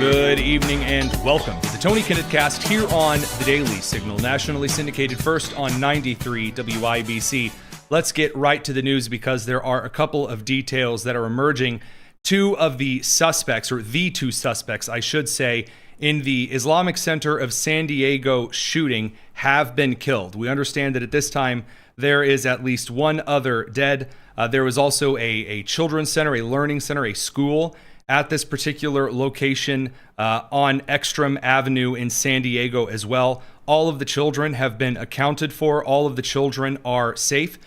Good evening and welcome to the Tony Kinnett Cast here on the Daily Signal, nationally syndicated first on 93 WIBC. Let's get right to the news because there are a couple of details that are emerging. Two of the suspects, or the two suspects, I should say, in the Islamic Center of San Diego shooting have been killed. We understand that at this time there is at least one other dead. There was also a children's center, a learning center, a school at this particular location on Ekstrom Avenue in San Diego as well. All of the children have been accounted for. All of the children are safe.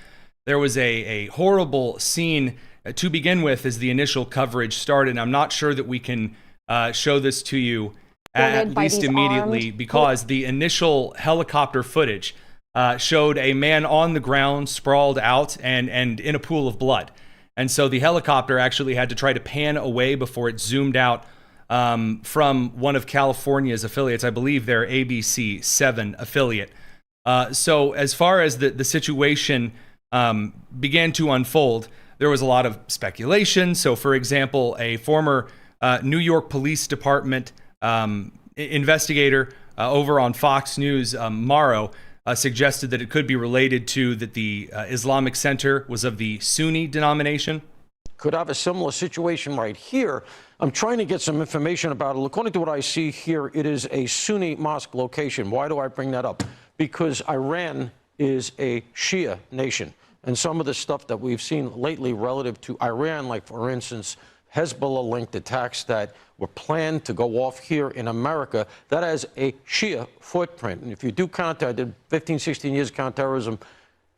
There was a horrible scene to begin with as the initial coverage started. I'm not sure that we can show this to you at least immediately because the initial helicopter footage showed a man on the ground sprawled out and in a pool of blood. And so the helicopter actually had to try to pan away before it zoomed out from one of California's affiliates, I believe their ABC 7 affiliate. So as far as the situation began to unfold, there was a lot of speculation. So for example, a former New York Police Department investigator over on Fox News, Morrow, suggested that it could be related to that the Islamic Center was of the Sunni denomination. Could have a similar situation right here. I'm trying to get some information about it. According to what I see here, it is a Sunni mosque location. Why do I bring that up? Because Iran is a Shia nation. And some of the stuff that we've seen lately relative to Iran, like, for instance, Hezbollah-linked attacks that were planned to go off here in America, that has a Shia footprint. And if you do counter, I did 15, 16 years of counterterrorism,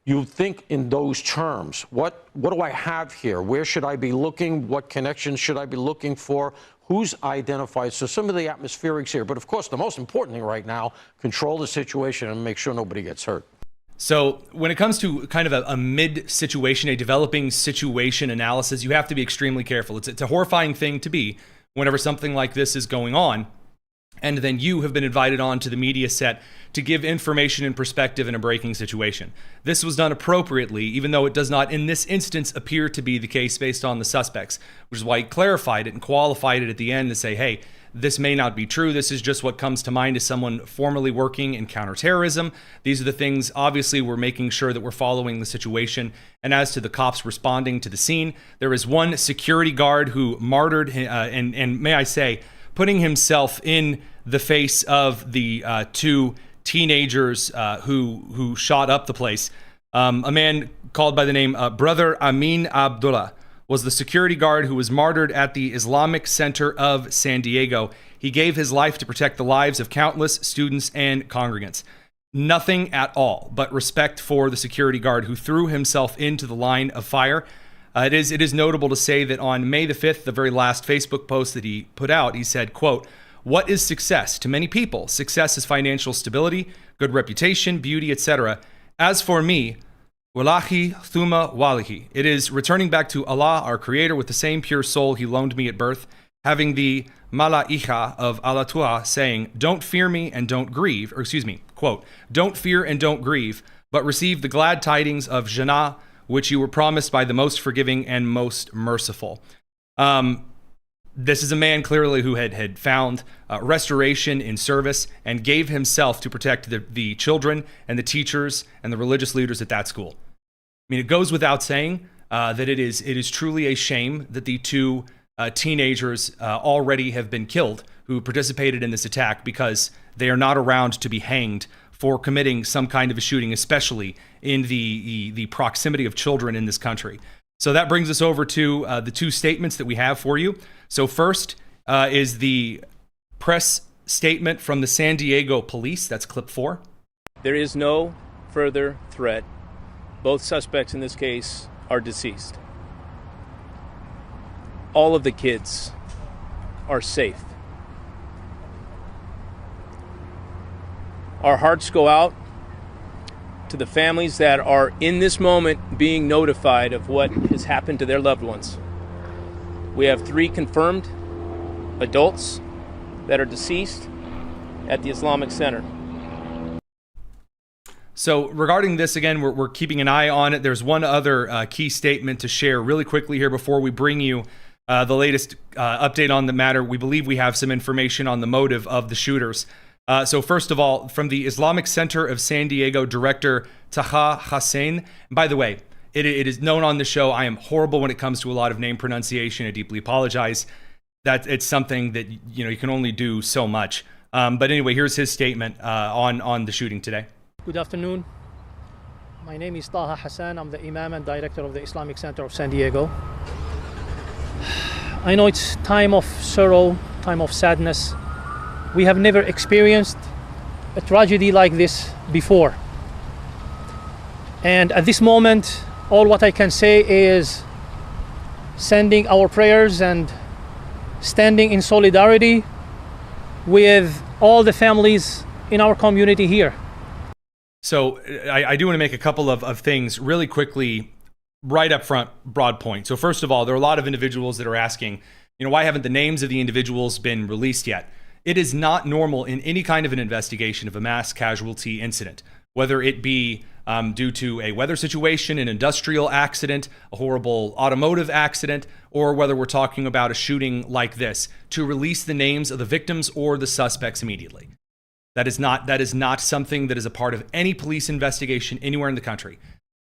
you think in those terms. What do I have here? Where should I be looking? What connections should I be looking for? Who's identified? So some of the atmospherics here. But of course, the most important thing right now, control the situation and make sure nobody gets hurt. So when it comes to kind of a mid situation, a developing situation analysis, you have to be extremely careful. It's a horrifying thing to be whenever something like this is going on. And then you have been invited on to the media set to give information and perspective in a breaking situation. This was done appropriately, even though it does not in this instance appear to be the case based on the suspects, which is why he clarified it and qualified it at the end to say, hey, this may not be true. This is just what comes to mind as someone formerly working in counterterrorism. These are the things, obviously, we're making sure that we're following the situation. And as to the cops responding to the scene, there is one security guard who martyred, and may I say, putting himself in the face of the two teenagers who shot up the place. A man called by the name Brother Amin Abdullah was the security guard who was martyred at the Islamic Center of San Diego. He gave his life to protect the lives of countless students and congregants. Nothing at all but respect for the security guard who threw himself into the line of fire. It is notable to say that on May the 5th, the very last Facebook post that he put out, he said, quote, "What is success? To many people, success is financial stability, good reputation, beauty, etc. As for me, Wallahi thumma walihi. It is returning back to Allah, our creator, with the same pure soul he loaned me at birth, having the mala'icha of Allah saying, don't fear me and don't grieve," or excuse me, quote, "don't fear and don't grieve, but receive the glad tidings of Jannah, which you were promised by the most forgiving and most merciful." This is a man clearly who had found restoration in service and gave himself to protect the children and the teachers and the religious leaders at that school. I mean, it goes without saying that it is truly a shame that the two teenagers already have been killed who participated in this attack because they are not around to be hanged for committing some kind of a shooting, especially in the proximity of children in this country. So that brings us over to the two statements that we have for you. So first is the press statement from the San Diego police. That's clip 4. There is no further threat. Both suspects in this case are deceased. All of the kids are safe. Our hearts go out to the families that are in this moment being notified of what has happened to their loved ones. We have 3 confirmed adults that are deceased at the Islamic Center. So regarding this, again, we're keeping an eye on it. There's one other key statement to share really quickly here before we bring you the latest update on the matter. We believe we have some information on the motive of the shooters. So first of all, from the Islamic Center of San Diego director Taha Hussein. By the way, it is known on the show I am horrible when it comes to a lot of name pronunciation. I deeply apologize. That it's something that you can only do so much. But anyway, here's his statement on the shooting today. Good afternoon. My name is Taha Hassan. I'm the Imam and Director of the Islamic Center of San Diego. I know it's time of sorrow, time of sadness. We have never experienced a tragedy like this before. And at this moment, all what I can say is sending our prayers and standing in solidarity with all the families in our community here. So I do want to make a couple of things really quickly, right up front, broad point. So first of all, there are a lot of individuals that are asking, why haven't the names of the individuals been released yet? It is not normal in any kind of an investigation of a mass casualty incident, whether it be due to a weather situation, an industrial accident, a horrible automotive accident, or whether we're talking about a shooting like this, to release the names of the victims or the suspects immediately. That is not something that is a part of any police investigation anywhere in the country.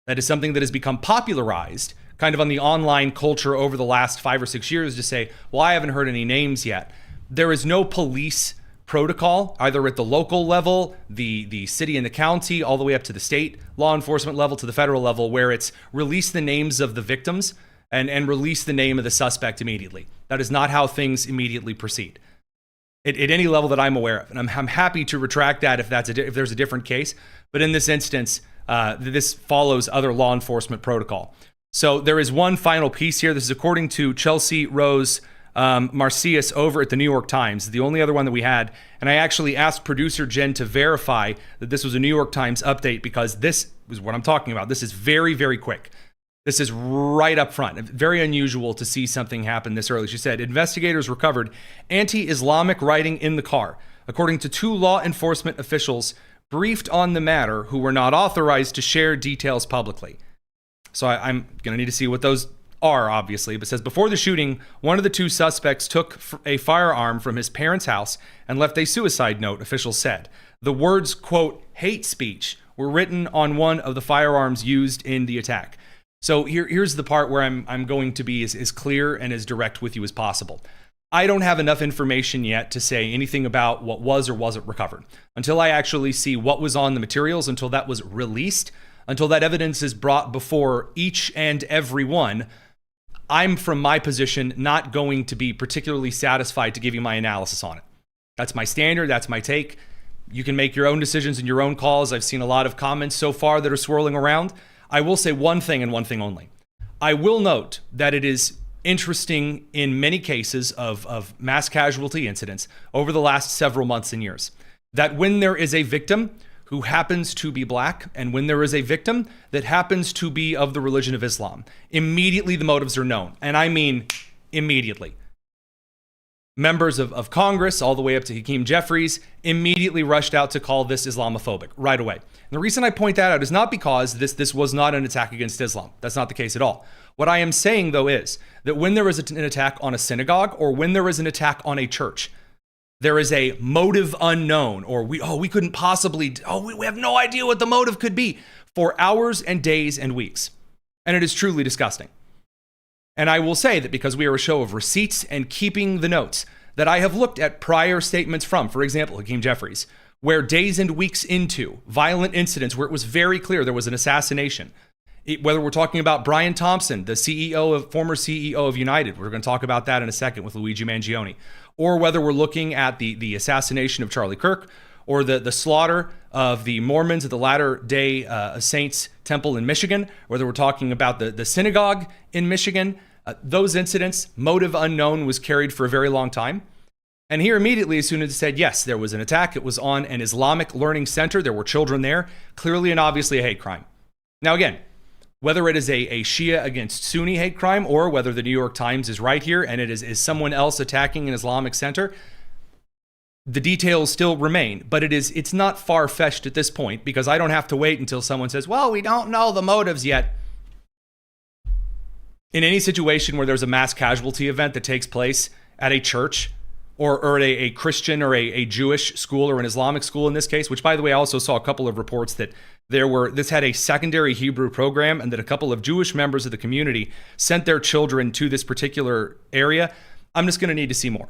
That is something that has become popularized kind of on the online culture over the last 5 or 6 years to say, well, I haven't heard any names yet. There is no police protocol, either at the local level, the city and the county, all the way up to the state law enforcement level, to the federal level, where it's release the names of the victims and release the name of the suspect immediately. That is not how things immediately proceed at any level that I'm aware of. And I'm happy to retract that if there's a different case. But in this instance, this follows other law enforcement protocol. So there is one final piece here. This is according to Chelsea Rose Marcius over at the New York Times, the only other one that we had. And I actually asked producer Jen to verify that this was a New York Times update, because this is what I'm talking about. This is very, very quick. This is right up front. Very unusual to see something happen this early. She said, investigators recovered anti-Islamic writing in the car, according to 2 law enforcement officials briefed on the matter who were not authorized to share details publicly. So I'm going to need to see what those are, obviously. But it says, before the shooting, one of the 2 suspects took a firearm from his parents' house and left a suicide note, officials said. The words, quote, hate speech, were written on one of the firearms used in the attack. So here's the part where I'm going to be as clear and as direct with you as possible. I don't have enough information yet to say anything about what was or wasn't recovered. Until I actually see what was on the materials, until that was released, until that evidence is brought before each and every one, I'm, from my position, not going to be particularly satisfied to give you my analysis on it. That's my standard. That's my take. You can make your own decisions and your own calls. I've seen a lot of comments so far that are swirling around. I will say one thing and one thing only. I will note that it is interesting in many cases of mass casualty incidents over the last several months and years, that when there is a victim who happens to be black, and when there is a victim that happens to be of the religion of Islam, immediately the motives are known. And I mean immediately. Members of Congress, all the way up to Hakeem Jeffries, immediately rushed out to call this Islamophobic right away. And the reason I point that out is not because this was not an attack against Islam. That's not the case at all. What I am saying, though, is that when there is an attack on a synagogue, or when there is an attack on a church, there is a motive unknown, or we couldn't possibly, we have no idea what the motive could be, for hours and days and weeks. And it is truly disgusting. And I will say that because we are a show of receipts and keeping the notes, that I have looked at prior statements from, for example, Hakeem Jeffries, where days and weeks into violent incidents where it was very clear there was an assassination, whether we're talking about Brian Thompson, the former CEO of United, we're going to talk about that in a second with Luigi Manion, or whether we're looking at the assassination of Charlie Kirk, or the slaughter of the Mormons at the Latter-day Saints Temple in Michigan, whether we're talking about the synagogue in Michigan, those incidents, motive unknown, was carried for a very long time. And here immediately, as soon as it said, yes, there was an attack, it was on an Islamic learning center, there were children there, clearly and obviously a hate crime. Now again, whether it is a Shia against Sunni hate crime, or whether the New York Times is right here and it is someone else attacking an Islamic center, the details still remain, but it's not far-fetched at this point, because I don't have to wait until someone says, well, we don't know the motives yet. in any situation where there's a mass casualty event that takes place at a church or at a Christian or a Jewish school or an Islamic school in this case, which, by the way, I also saw a couple of reports that this had a secondary Hebrew program and that a couple of Jewish members of the community sent their children to this particular area. I'm just going to need to see more.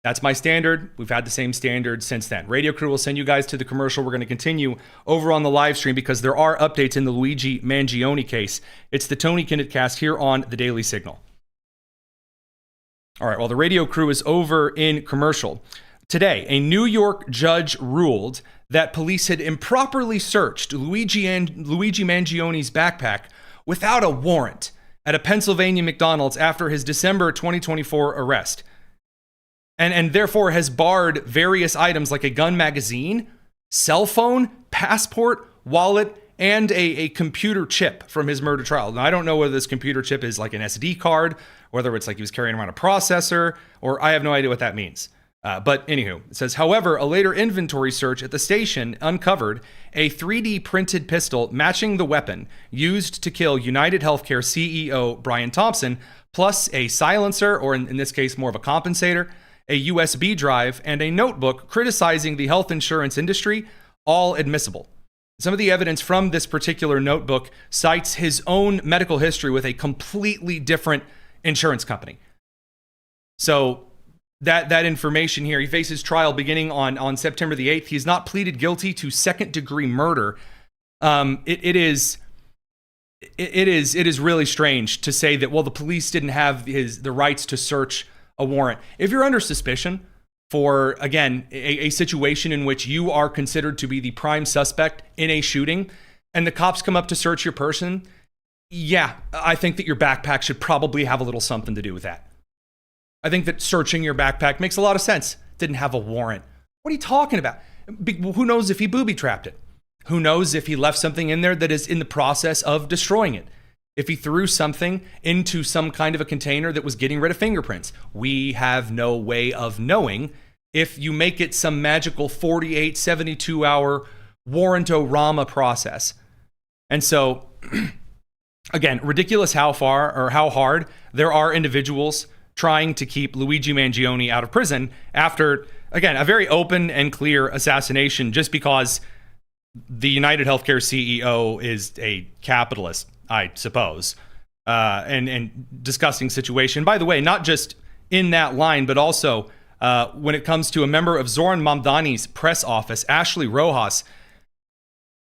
That's my standard. We've had the same standard since then. Radio Crew will send you guys to the commercial. We're going to continue over on the live stream because there are updates in the Luigi Manion case. It's the Tony Kinnett cast here on the Daily Signal. All right, well, the Radio Crew is over in commercial. Today, a New York judge ruled that police had improperly searched Luigi Manioni's backpack without a warrant at a Pennsylvania McDonald's after his December 2024 arrest. And therefore has barred various items like a gun magazine, cell phone, passport, wallet, and a computer chip from his murder trial. Now, I don't know whether this computer chip is like an SD card, whether it's like he was carrying around a processor, or I have no idea what that means. But anywho, it says, however, a later inventory search at the station uncovered a 3D printed pistol matching the weapon used to kill United Healthcare CEO Brian Thompson, plus a silencer, or in this case, more of a compensator, a USB drive, and a notebook criticizing the health insurance industry, all admissible. Some of the evidence from this particular notebook cites his own medical history with a completely different insurance company. So that information here, he faces trial beginning on September the 8th. He's not pleaded guilty to second-degree murder. It is really strange to say that, well, the police didn't have the rights to search a warrant. If you're under suspicion for, again, a situation in which you are considered to be the prime suspect in a shooting, and the cops come up to search your person, yeah, I think that your backpack should probably have a little something to do with that. I think that searching your backpack makes a lot of sense. Didn't have a warrant. What are you talking about? Who knows if he booby-trapped it? Who knows if he left something in there that is in the process of destroying it? If he threw something into some kind of a container that was getting rid of fingerprints? We have no way of knowing if you make it some magical 48, 72-hour warrant-o-rama process. And so, again, ridiculous how hard there are individuals trying to keep Luigi Manion out of prison after, again, a very open and clear assassination just because the United Healthcare CEO is a capitalist, I suppose, and disgusting situation. By the way, not just in that line, but also when it comes to a member of Zohran Mamdani's press office, Ashley Rojas,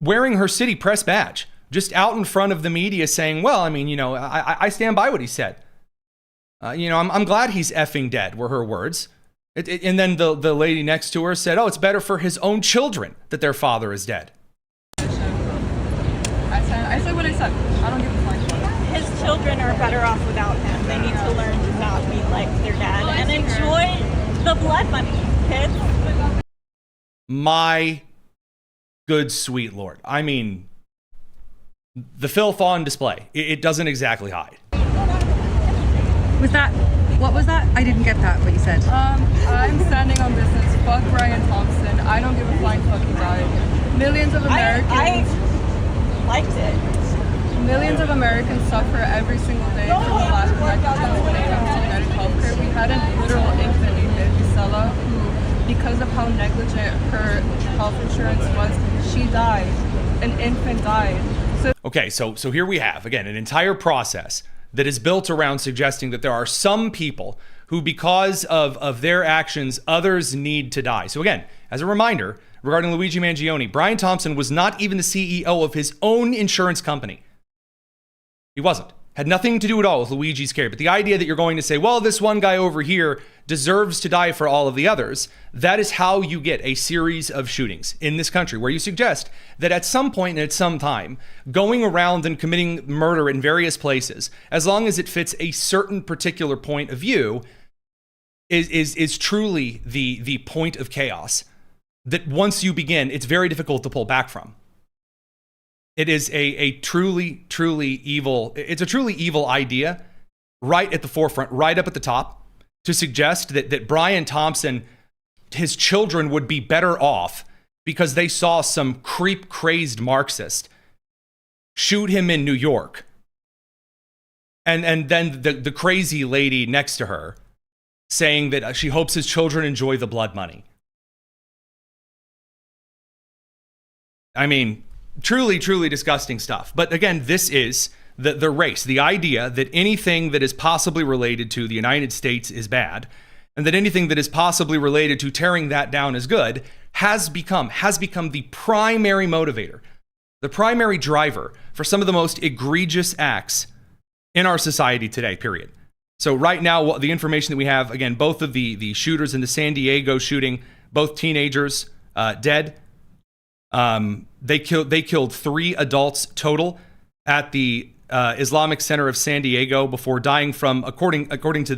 wearing her city press badge, just out in front of the media saying, well, I mean, I stand by what he said. I'm glad he's effing dead, were her words. And then the lady next to her said, oh, it's better for his own children that their father is dead. I said what I said. I don't give a fuck. His children are better off without him. They need to learn to not be like their dad and enjoy the blood money, kids. My good sweet Lord. I mean, the filth on display. It doesn't exactly hide. What was that? I didn't get that, what you said. I'm standing on business. Fuck Brian Thompson. I don't give a flying fuck he died. Millions of Americans. I liked it. Millions of Americans suffer every single day from the lack of negligence when it comes to United Healthcare. We had a literal infant named Josiah who, because of how negligent her health insurance was, she died. An infant died. Okay, so here we have, again, an entire process that is built around suggesting that there are some people who, because of their actions, others need to die. So again, as a reminder, regarding Luigi Manion, Brian Thompson was not even the CEO of his own insurance company. He wasn't. Had nothing to do at all with Luigi's care. But the idea that you're going to say, well, this one guy over here deserves to die for all of the others, that is how you get a series of shootings in this country, where you suggest that at some point and at some time, going around and committing murder in various places, as long as it fits a certain particular point of view, is truly the point of chaos that once you begin, it's very difficult to pull back from. It is a truly evil, it's a truly evil idea right at the forefront, right up at the top, to suggest that Brian Thompson, his children would be better off because they saw some creep-crazed Marxist shoot him in New York And then the crazy lady next to her saying that she hopes his children enjoy the blood money. I mean, truly, truly disgusting stuff. But again, this is the race, the idea that anything that is possibly related to the United States is bad, and that anything that is possibly related to tearing that down is good, has become the primary motivator, the primary driver for some of the most egregious acts in our society today, period. So right now, the information that we have, again, both of the shooters in the San Diego shooting, both teenagers, dead. They killed 3 adults total at the Islamic Center of San Diego before dying from, according to according to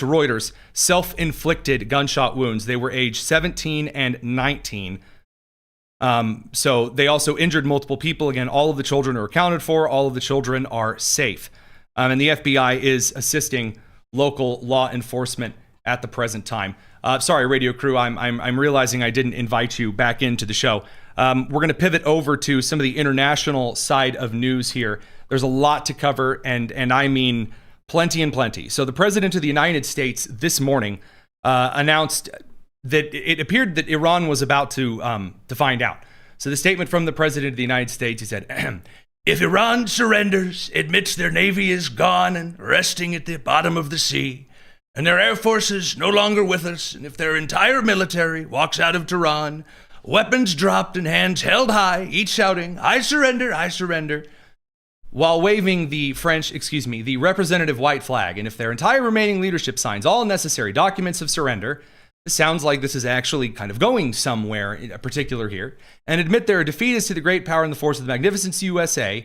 Reuters, self-inflicted gunshot wounds. They were aged 17 and 19. So they also injured multiple people. Again, all of the children are accounted for. All of the children are safe. And the FBI is assisting local law enforcement at the present time. Sorry, radio crew, I'm realizing I didn't invite you back into the show. We're going to pivot over to some of the international side of news here. There's a lot to cover, and I mean plenty and plenty. So the president of the United States this morning announced that it appeared that Iran was about to find out. So the statement from the president of the United States, he said, "If Iran surrenders, admits their navy is gone and resting at the bottom of the sea, and their air force is no longer with us, and if their entire military walks out of Tehran, weapons dropped and hands held high, each shouting, 'I surrender, I surrender,' while waving the representative white flag, and if their entire remaining leadership signs all necessary documents of surrender," it sounds like this is actually kind of going somewhere in particular here, "and admit their defeat is to the great power and the force of the magnificent USA,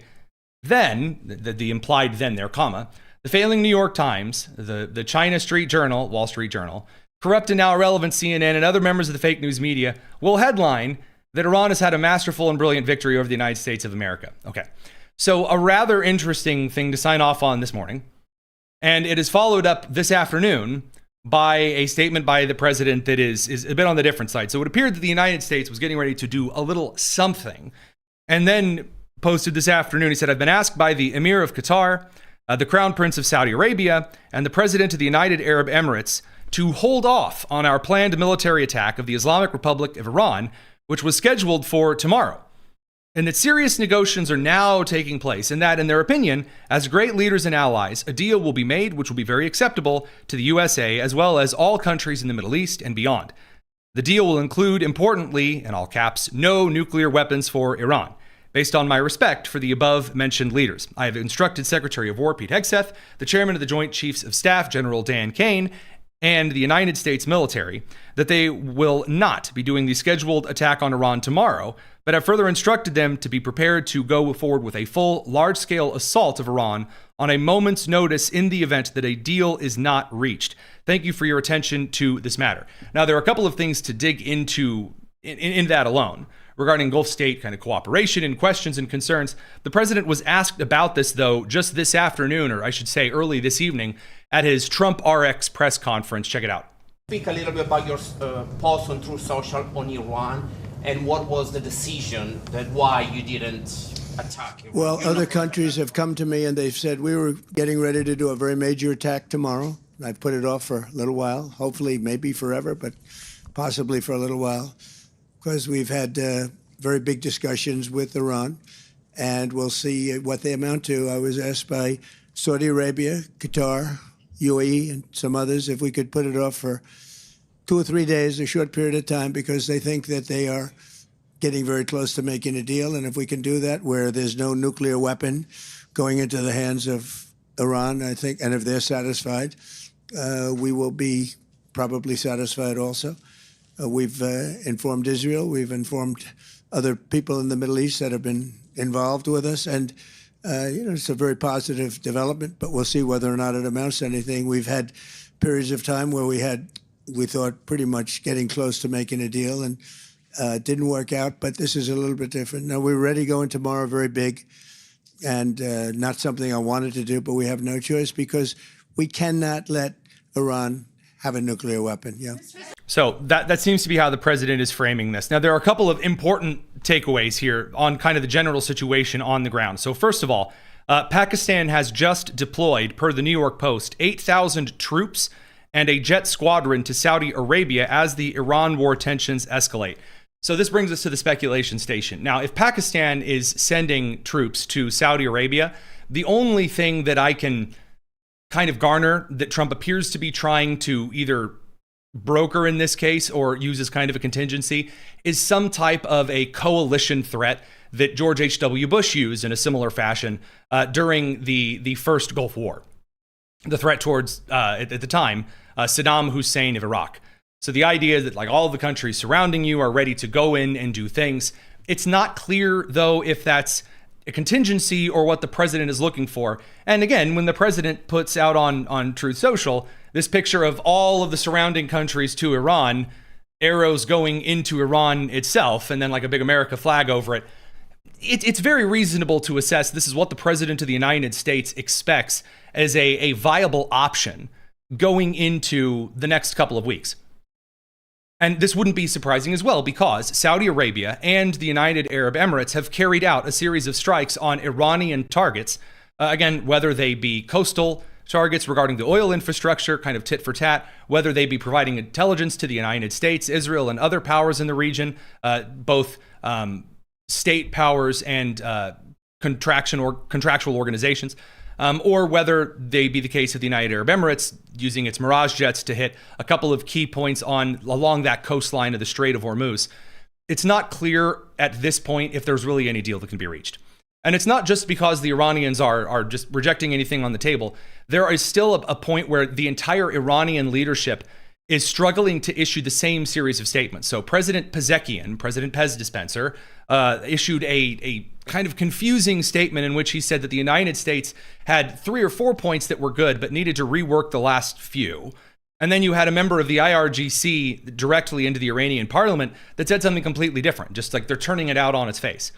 then," the implied then there, comma, "the failing New York Times, the China Street Journal, Wall Street Journal, corrupt and now irrelevant CNN, and other members of the fake news media will headline that Iran has had a masterful and brilliant victory over the United States of America." Okay, so a rather interesting thing to sign off on this morning, and it is followed up this afternoon by a statement by the president that is a bit on the different side. So it appeared that the United States was getting ready to do a little something, and then posted this afternoon, he said, "I've been asked by the Emir of Qatar, the Crown Prince of Saudi Arabia, and the President of the United Arab Emirates to hold off on our planned military attack of the Islamic Republic of Iran, which was scheduled for tomorrow. And that serious negotiations are now taking place, and that, in their opinion, as great leaders and allies, a deal will be made which will be very acceptable to the USA as well as all countries in the Middle East and beyond. The deal will include, importantly, in all caps, no nuclear weapons for Iran. Based on my respect for the above-mentioned leaders, I have instructed Secretary of War Pete Hegseth, the Chairman of the Joint Chiefs of Staff General Dan Kane, and the United States military that they will not be doing the scheduled attack on Iran tomorrow, but have further instructed them to be prepared to go forward with a full, large-scale assault of Iran on a moment's notice in the event that a deal is not reached. Thank you for your attention to this matter." Now, there are a couple of things to dig into in that alone regarding Gulf state kind of cooperation and questions and concerns. The president was asked about this, though, just this afternoon, or I should say early this evening, at his Trump RX press conference. Check it out. Speak a little bit about your post on Truth Social on Iran, and what was the decision that why you didn't attack Iran? Well, other countries have come to me and they've said we were getting ready to do a very major attack tomorrow. I've put it off for a little while, hopefully maybe forever, but possibly for a little while, because we've had very big discussions with Iran, and we'll see what they amount to. I was asked by Saudi Arabia, Qatar, UAE, and some others if we could put it off for 2 or 3 days, a short period of time, because they think that they are getting very close to making a deal. And if we can do that where there's no nuclear weapon going into the hands of Iran, I think, and if they're satisfied, we will be probably satisfied also. We've informed Israel. We've informed other people in the Middle East that have been involved with us. And, it's a very positive development, but we'll see whether or not it amounts to anything. We've had periods of time where we thought pretty much getting close to making a deal, and it didn't work out, but this is a little bit different. Now, we're ready going tomorrow, very big, and not something I wanted to do, but we have no choice because we cannot let Iran have a nuclear weapon. Yeah. So that seems to be how the president is framing this. Now, there are a couple of important takeaways here on kind of the general situation on the ground. So first of all, Pakistan has just deployed, per the New York Post, 8,000 troops and a jet squadron to Saudi Arabia as the Iran war tensions escalate. So this brings us to the speculation station. Now, if Pakistan is sending troops to Saudi Arabia, the only thing that I can kind of garner that Trump appears to be trying to either broker in this case or use as kind of a contingency is some type of a coalition threat that George H.W. Bush used in a similar fashion during the first Gulf War. The threat towards, at the time, Saddam Hussein of Iraq. So the idea that like all the countries surrounding you are ready to go in and do things. It's not clear, though, if that's a contingency or what the president is looking for. And again, when the president puts out on Truth Social this picture of all of the surrounding countries to Iran, arrows going into Iran itself, and then like a big America flag over it, it's very reasonable to assess this is what the president of the United States expects as a viable option going into the next couple of weeks. And this wouldn't be surprising as well because Saudi Arabia and the United Arab Emirates have carried out a series of strikes on Iranian targets, again, whether they be coastal targets regarding the oil infrastructure, kind of tit for tat, whether they be providing intelligence to the United States, Israel, and other powers in the region, both state powers and contractual organizations, or whether they be the case of the United Arab Emirates using its Mirage jets to hit a couple of key points along that coastline of the Strait of Hormuz. It's not clear at this point if there's really any deal that can be reached. And it's not just because the Iranians are just rejecting anything on the table. There is still a point where the entire Iranian leadership is struggling to issue the same series of statements. So President Pezeshkian, President Pez Dispenser, issued a kind of confusing statement in which he said that the United States had 3 or 4 points that were good, but needed to rework the last few. And then you had a member of the IRGC directly into the Iranian parliament that said something completely different, just like they're turning it out on its face.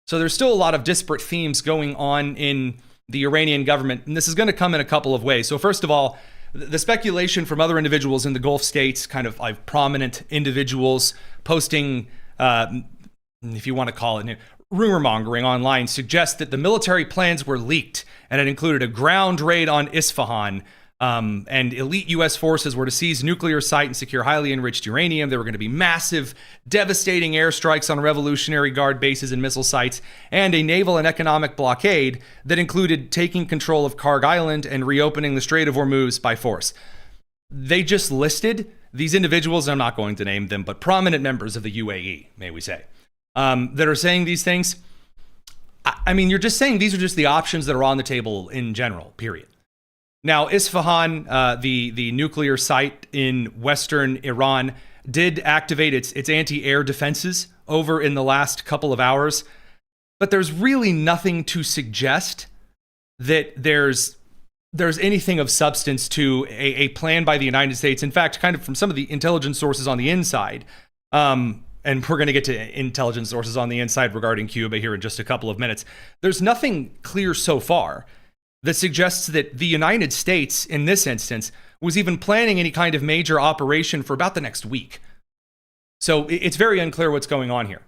So there's still a lot of disparate themes going on in the Iranian government, and this is going to come in a couple of ways. So first of all, the speculation from other individuals in the Gulf states, kind of like prominent individuals posting, if you want to call it, rumor mongering online, suggests that the military plans were leaked and it included a ground raid on Isfahan. And elite U.S. forces were to seize nuclear site and secure highly enriched uranium. There were going to be massive, devastating airstrikes on Revolutionary Guard bases and missile sites, and a naval and economic blockade that included taking control of Karg Island and reopening the Strait of Hormuz by force. They just listed these individuals, I'm not going to name them, but prominent members of the UAE, may we say, that are saying these things. I mean, you're just saying these are just the options that are on the table in general, period. Now, Isfahan, the nuclear site in western Iran, did activate its anti-air defenses over in the last couple of hours, but there's really nothing to suggest that there's anything of substance to a plan by the United States. In fact, kind of from some of the intelligence sources on the inside, and we're going to get to intelligence sources on the inside regarding Cuba here in just a couple of minutes, there's nothing clear so far that suggests that the United States, in this instance, was even planning any kind of major operation for about the next week. So it's very unclear what's going on here.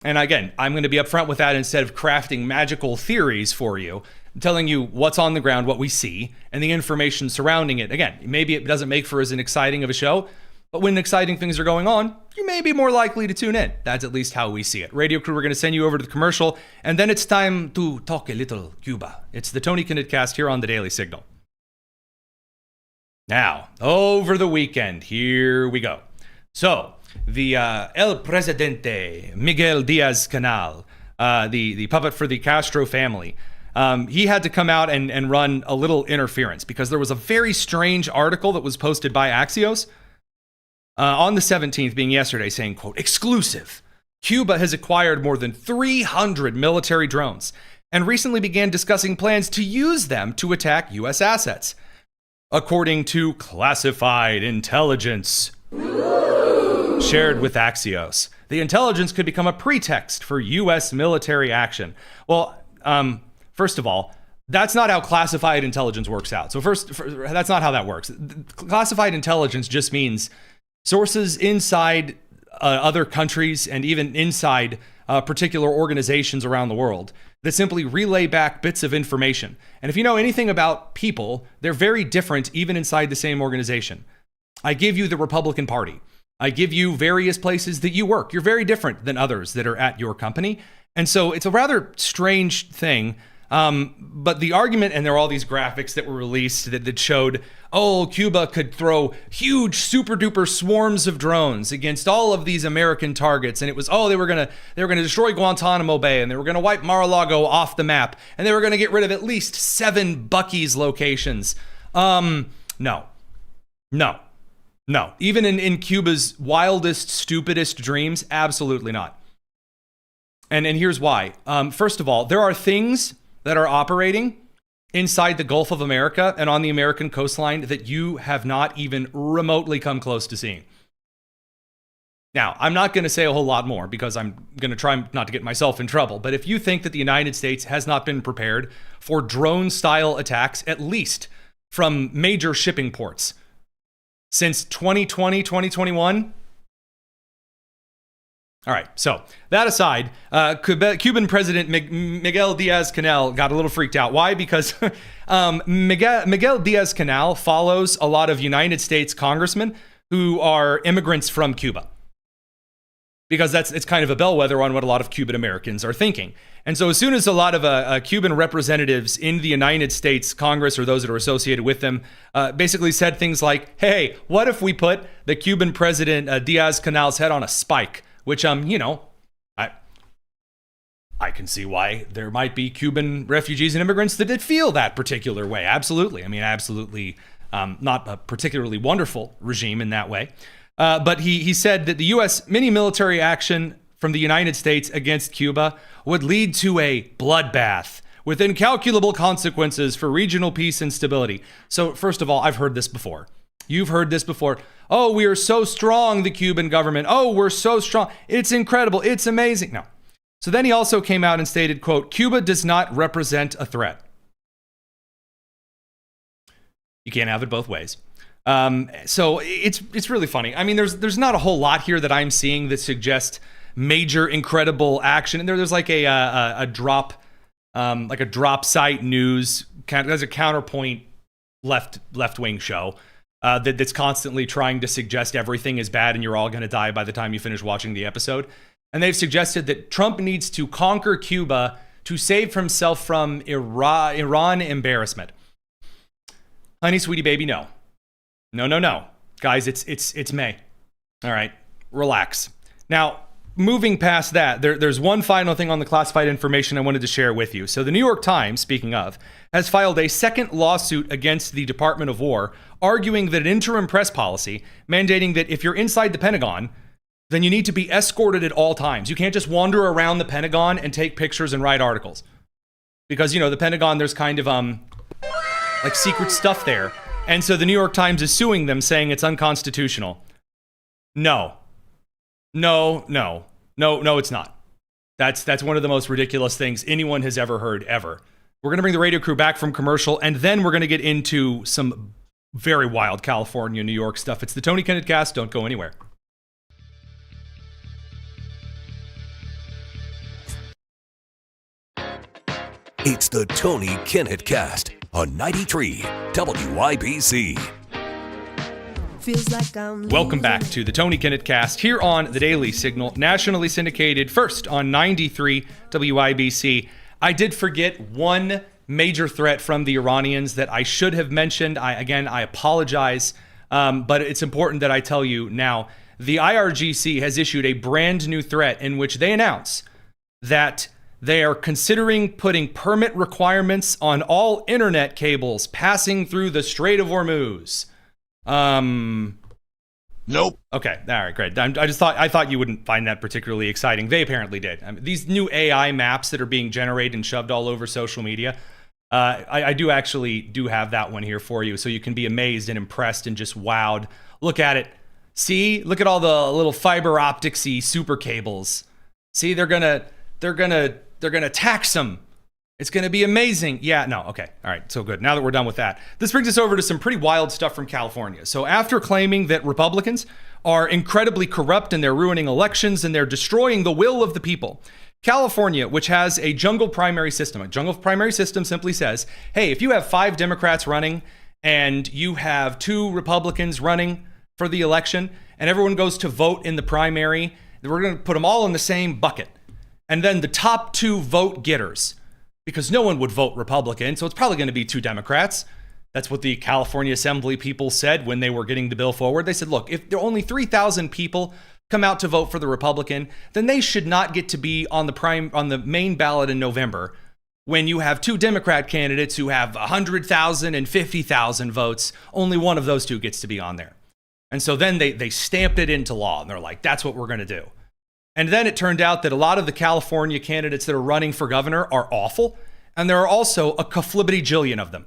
And again, I'm going to be upfront with that instead of crafting magical theories for you, telling you what's on the ground, what we see, and the information surrounding it. Again, maybe it doesn't make for as an exciting of a show, but when exciting things are going on, you may be more likely to tune in. That's at least how we see it. Radio crew, we're going to send you over to the commercial, and then it's time to talk a little Cuba. It's the Tony Kinnett cast here on the Daily Signal. Now, over the weekend, here we go. So, the El Presidente Miguel Diaz-Canel, the puppet for the Castro family, he had to come out and run a little interference because there was a very strange article that was posted by Axios on the 17th, being yesterday, saying, quote, exclusive. Cuba has acquired more than 300 military drones and recently began discussing plans to use them to attack U.S. assets, according to classified intelligence shared with Axios. The intelligence could become a pretext for U.S. military action. Well, first of all, that's not how classified intelligence works out. So that's not how that works. Classified intelligence just means sources inside other countries and even inside particular organizations around the world that simply relay back bits of information. And if you know anything about people, they're very different even inside the same organization. I give you the Republican Party. I give you various places that you work. You're very different than others that are at your company. And so it's a rather strange thing. But the argument, and there are all these graphics that were released that showed, oh, Cuba could throw huge super duper swarms of drones against all of these American targets. And it was, oh, they were gonna destroy Guantanamo Bay, and they were gonna wipe Mar-a-Lago off the map, and they were gonna get rid of at least 7 Buc-ee's locations. No. Even in Cuba's wildest, stupidest dreams, absolutely not. And here's why. First of all, there are things that are operating inside the Gulf of America and on the American coastline that you have not even remotely come close to seeing. Now, I'm not going to say a whole lot more because I'm going to try not to get myself in trouble. But if you think that the United States has not been prepared for drone-style attacks, at least from major shipping ports, since 2020, 2021, all right, so that aside, Cuban President Miguel Diaz-Canel got a little freaked out. Why? Because Miguel Diaz-Canel follows a lot of United States congressmen who are immigrants from Cuba. Because it's kind of a bellwether on what a lot of Cuban Americans are thinking. And so as soon as a lot of Cuban representatives in the United States Congress, or those that are associated with them, basically said things like, hey, what if we put the Cuban President Diaz-Canel's head on a spike? Which, I can see why there might be Cuban refugees and immigrants that did feel that particular way. Absolutely. I mean, absolutely not a particularly wonderful regime in that way. But he said that the U.S. mini military action from the United States against Cuba would lead to a bloodbath with incalculable consequences for regional peace and stability. So, first of all, I've heard this before. You've heard this before. Oh, we are so strong, the Cuban government. Oh, we're so strong. It's incredible. It's amazing. No. So then he also came out and stated, quote, Cuba does not represent a threat. You can't have it both ways. So it's really funny. I mean, there's not a whole lot here that I'm seeing that suggest major, incredible action. And there's like a drop site news, there's a counterpoint left-wing show. That's constantly trying to suggest everything is bad and you're all going to die by the time you finish watching the episode. And they've suggested that Trump needs to conquer Cuba to save himself from Iran embarrassment. Honey, sweetie baby, no. No. Guys, it's May. All right, relax. Now, moving past that, there's one final thing on the classified information I wanted to share with you. So the New York Times, speaking of, has filed a second lawsuit against the Department of War, arguing that an interim press policy mandating that if you're inside the Pentagon, then you need to be escorted at all times. You can't just wander around the Pentagon and take pictures and write articles. Because, the Pentagon, there's kind of like secret stuff there. And so the New York Times is suing them, saying it's unconstitutional. No, it's not. That's one of the most ridiculous things anyone has ever heard, ever. We're going to bring the radio crew back from commercial, and then we're going to get into some very wild California, New York stuff. It's the Tony Kinnett Cast. Don't go anywhere. It's the Tony Kinnett Cast on 93 WIBC. Welcome back to the Tony Kinnett Cast here on the Daily Signal, nationally syndicated first on 93 WIBC. I did forget one major threat from the Iranians that I should have mentioned. I apologize, but it's important that I tell you now. The IRGC has issued a brand new threat in which they announce that they are considering putting permit requirements on all internet cables passing through the Strait of Hormuz. Nope. Okay. All right. Great. I thought you wouldn't find that particularly exciting. They apparently did. I mean, these new AI maps that are being generated and shoved all over social media. I do have that one here for you, so you can be amazed and impressed and just wowed. Look at it. See, look at all the little fiber optics-y super cables. See, they're gonna tax them. It's going to be amazing. Yeah, no, okay. All right, so good. Now that we're done with that, this brings us over to some pretty wild stuff from California. So after claiming that Republicans are incredibly corrupt and they're ruining elections and they're destroying the will of the people, California, which has a jungle primary system. A jungle primary system simply says, hey, if you have 5 Democrats running and you have 2 Republicans running for the election and everyone goes to vote in the primary, we're going to put them all in the same bucket. And then the top 2 vote getters, because no one would vote Republican, so it's probably going to be 2 Democrats. That's what the California Assembly people said when they were getting the bill forward. They said, look, if there are only 3,000 people come out to vote for the Republican, then they should not get to be on the main ballot in November when you have 2 Democrat candidates who have 100,000 and 50,000 votes. Only one of those 2 gets to be on there. And so then they stamped it into law, and they're like, that's what we're going to do. And then it turned out that a lot of the California candidates that are running for governor are awful, and there are also a kaflibbity-jillion of them.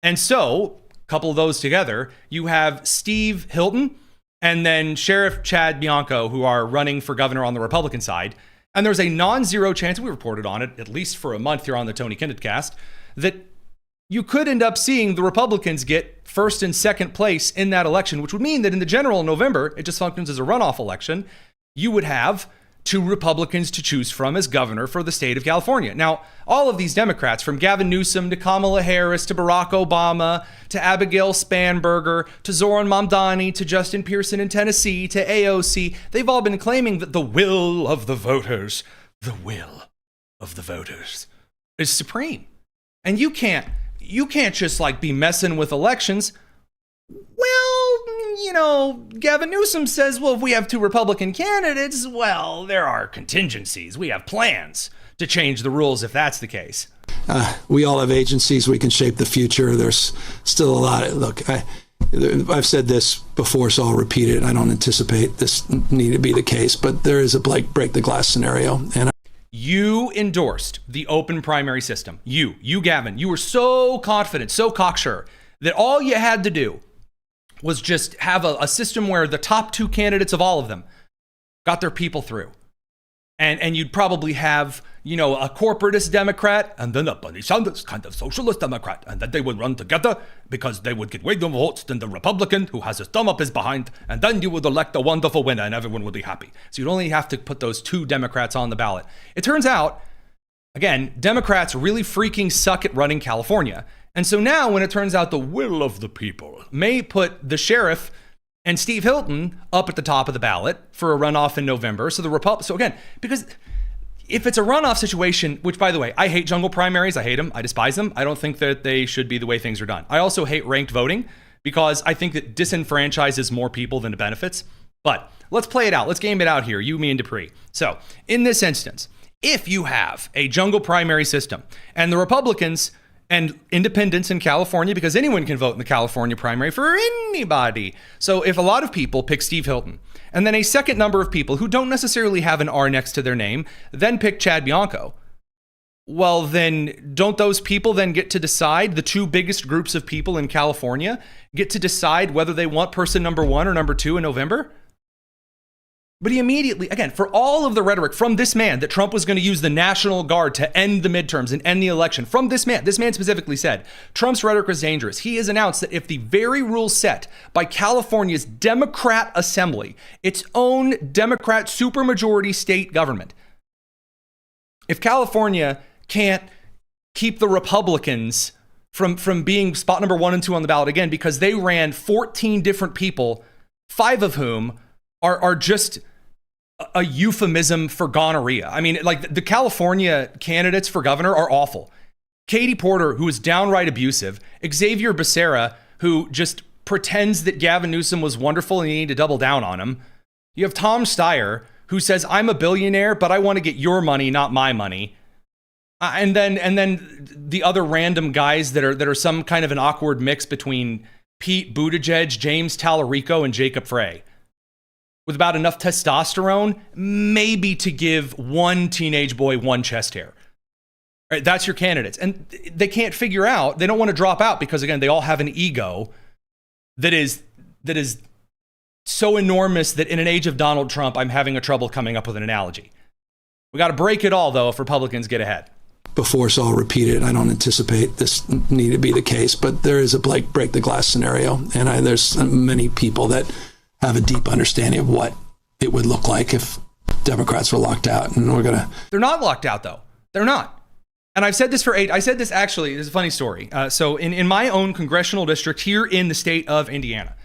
And so, couple of those together, you have Steve Hilton and then Sheriff Chad Bianco, who are running for governor on the Republican side. And there's a non-zero chance, we reported on it, at least for a month here on the Tony Kinnett cast, that you could end up seeing the Republicans get first and second place in that election, which would mean that in the general in November, it just functions as a runoff election. You would have 2 Republicans to choose from as governor for the state of California. Now, all of these Democrats, from Gavin Newsom to Kamala Harris to Barack Obama to Abigail Spanberger to Zohran Mamdani to Justin Pearson in Tennessee to AOC, they've all been claiming that the will of the voters is supreme. And you can't just like be messing with elections. Well, you know, Gavin Newsom says, well, if we have 2 Republican candidates, well, there are contingencies. We have plans to change the rules if that's the case. We all have agencies. We can shape the future. There's still a lot. Look, I've said this before, so I'll repeat it. I don't anticipate this need to be the case, but there is a break the glass scenario. And you endorsed the open primary system. You, Gavin, you were so confident, so cocksure that all you had to do was just have a system where the top 2 candidates of all of them got their people through. And you'd probably have, you know, a corporatist Democrat and then a Bernie Sanders kind of socialist Democrat. And then they would run together because they would get way more votes than the Republican who has his thumb up his behind. And then you would elect a wonderful winner and everyone would be happy. So you'd only have to put those 2 Democrats on the ballot. It turns out, again, Democrats really freaking suck at running California. And so now when it turns out the will of the people may put the sheriff and Steve Hilton up at the top of the ballot for a runoff in November. So again, because if it's a runoff situation, which by the way, I hate jungle primaries. I hate them. I despise them. I don't think that they should be the way things are done. I also hate ranked voting because I think that disenfranchises more people than it benefits. But let's play it out. Let's game it out here. You, me, and Dupree. So in this instance, if you have a jungle primary system and the Republicans and independents in California, because anyone can vote in the California primary for anybody. So if a lot of people pick Steve Hilton, and then a second number of people who don't necessarily have an R next to their name, then pick Chad Bianco, well, then don't those people then get to decide, the 2 biggest groups of people in California get to decide whether they want person number 1 or number 2 in November? But he immediately, again, for all of the rhetoric from this man that Trump was going to use the National Guard to end the midterms and end the election, from this man specifically said, Trump's rhetoric was dangerous. He has announced that if the very rules set by California's Democrat Assembly, its own Democrat supermajority state government, if California can't keep the Republicans from being spot number 1 and 2 on the ballot again because they ran 14 different people, 5 of whom are just a euphemism for gonorrhea. I mean, like the California candidates for governor are awful. Katie Porter, who is downright abusive. Xavier Becerra, who just pretends that Gavin Newsom was wonderful and you need to double down on him. You have Tom Steyer, who says, I'm a billionaire, but I want to get your money, not my money. And then the other random guys that are some kind of an awkward mix between Pete Buttigieg, James Tallarico, and Jacob Frey, with about enough testosterone, maybe to give one teenage boy 1 chest hair. Right, that's your candidates. And they can't figure out, they don't want to drop out because, again, they all have an ego that is so enormous that in an age of Donald Trump, I'm having a trouble coming up with an analogy. We got to break it all, though, if Republicans get ahead. before, so I'll repeat it. I don't anticipate this need to be the case, but there is a break the glass scenario. And there's many people that have a deep understanding of what it would look like if Democrats were locked out, and we're gonna. They're not locked out, though. They're not. And I've said this for 8. I said this actually. There's a funny story. So in my own congressional district here in the state of Indiana,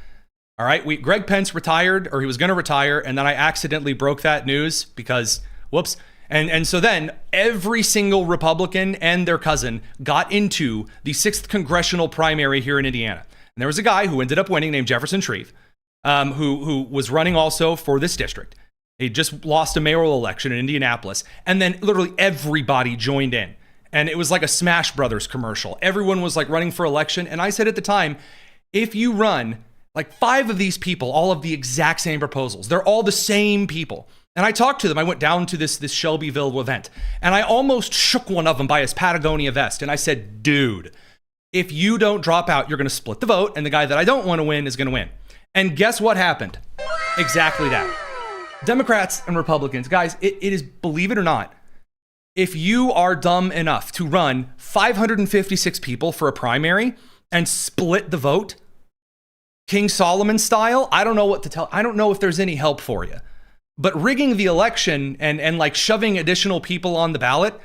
all right, Greg Pence retired, or he was going to retire, and then I accidentally broke that news because, whoops. And so then every single Republican and their cousin got into the 6th congressional primary here in Indiana. And there was a guy who ended up winning named Jefferson Shreve, who was running also for this district. He just lost a mayoral election in Indianapolis, and then literally everybody joined in. And it was like a Smash Brothers commercial. Everyone was like running for election. And I said at the time, if you run like 5 of these people, all of the exact same proposals, they're all the same people. And I talked to them. I went down to this Shelbyville event, and I almost shook one of them by his Patagonia vest. And I said, dude, if you don't drop out, you're going to split the vote, and the guy that I don't want to win is going to win. And guess what happened? Exactly that. Democrats and Republicans, guys, it is, believe it or not, if you are dumb enough to run 556 people for a primary and split the vote, King Solomon style, I don't know what to tell. I don't know if there's any help for you. But rigging the election and like shoving additional people on the ballot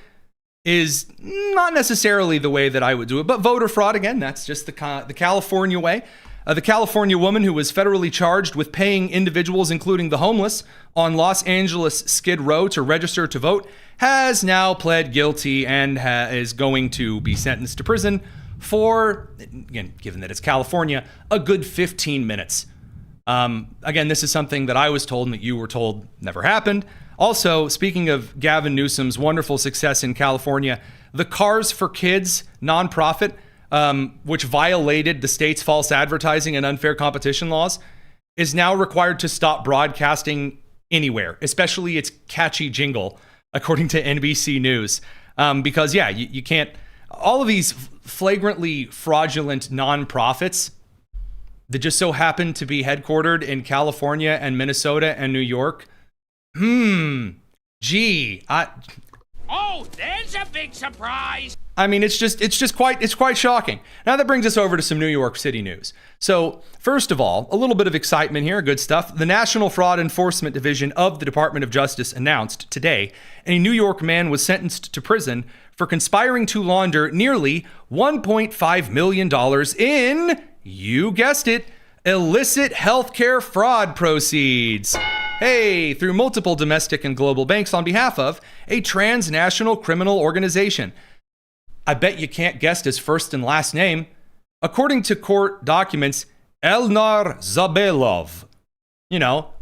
is not necessarily the way that I would do it. But voter fraud, again, that's just the California way. The California woman who was federally charged with paying individuals, including the homeless, on Los Angeles Skid Row to register to vote, has now pled guilty and is going to be sentenced to prison for, again, given that it's California, a good 15 minutes. Again, this is something that I was told and that you were told never happened. Also, speaking of Gavin Newsom's wonderful success in California, the Cars for Kids nonprofit, which violated the state's false advertising and unfair competition laws, is now required to stop broadcasting anywhere, especially its catchy jingle, according to NBC News. Because, yeah, you can't... All of these flagrantly fraudulent nonprofits that just so happen to be headquartered in California and Minnesota and New York. Oh, there's a big surprise. I mean, it's quite shocking. Now that brings us over to some New York City news. So first of all, a little bit of excitement here, good stuff. The National Fraud Enforcement Division of the Department of Justice announced today a New York man was sentenced to prison for conspiring to launder nearly $1.5 million in, you guessed it, illicit healthcare fraud proceeds. Hey, through multiple domestic and global banks on behalf of a transnational criminal organization. I bet you can't guess his first and last name. According to court documents, Elnar Zabelov. You know,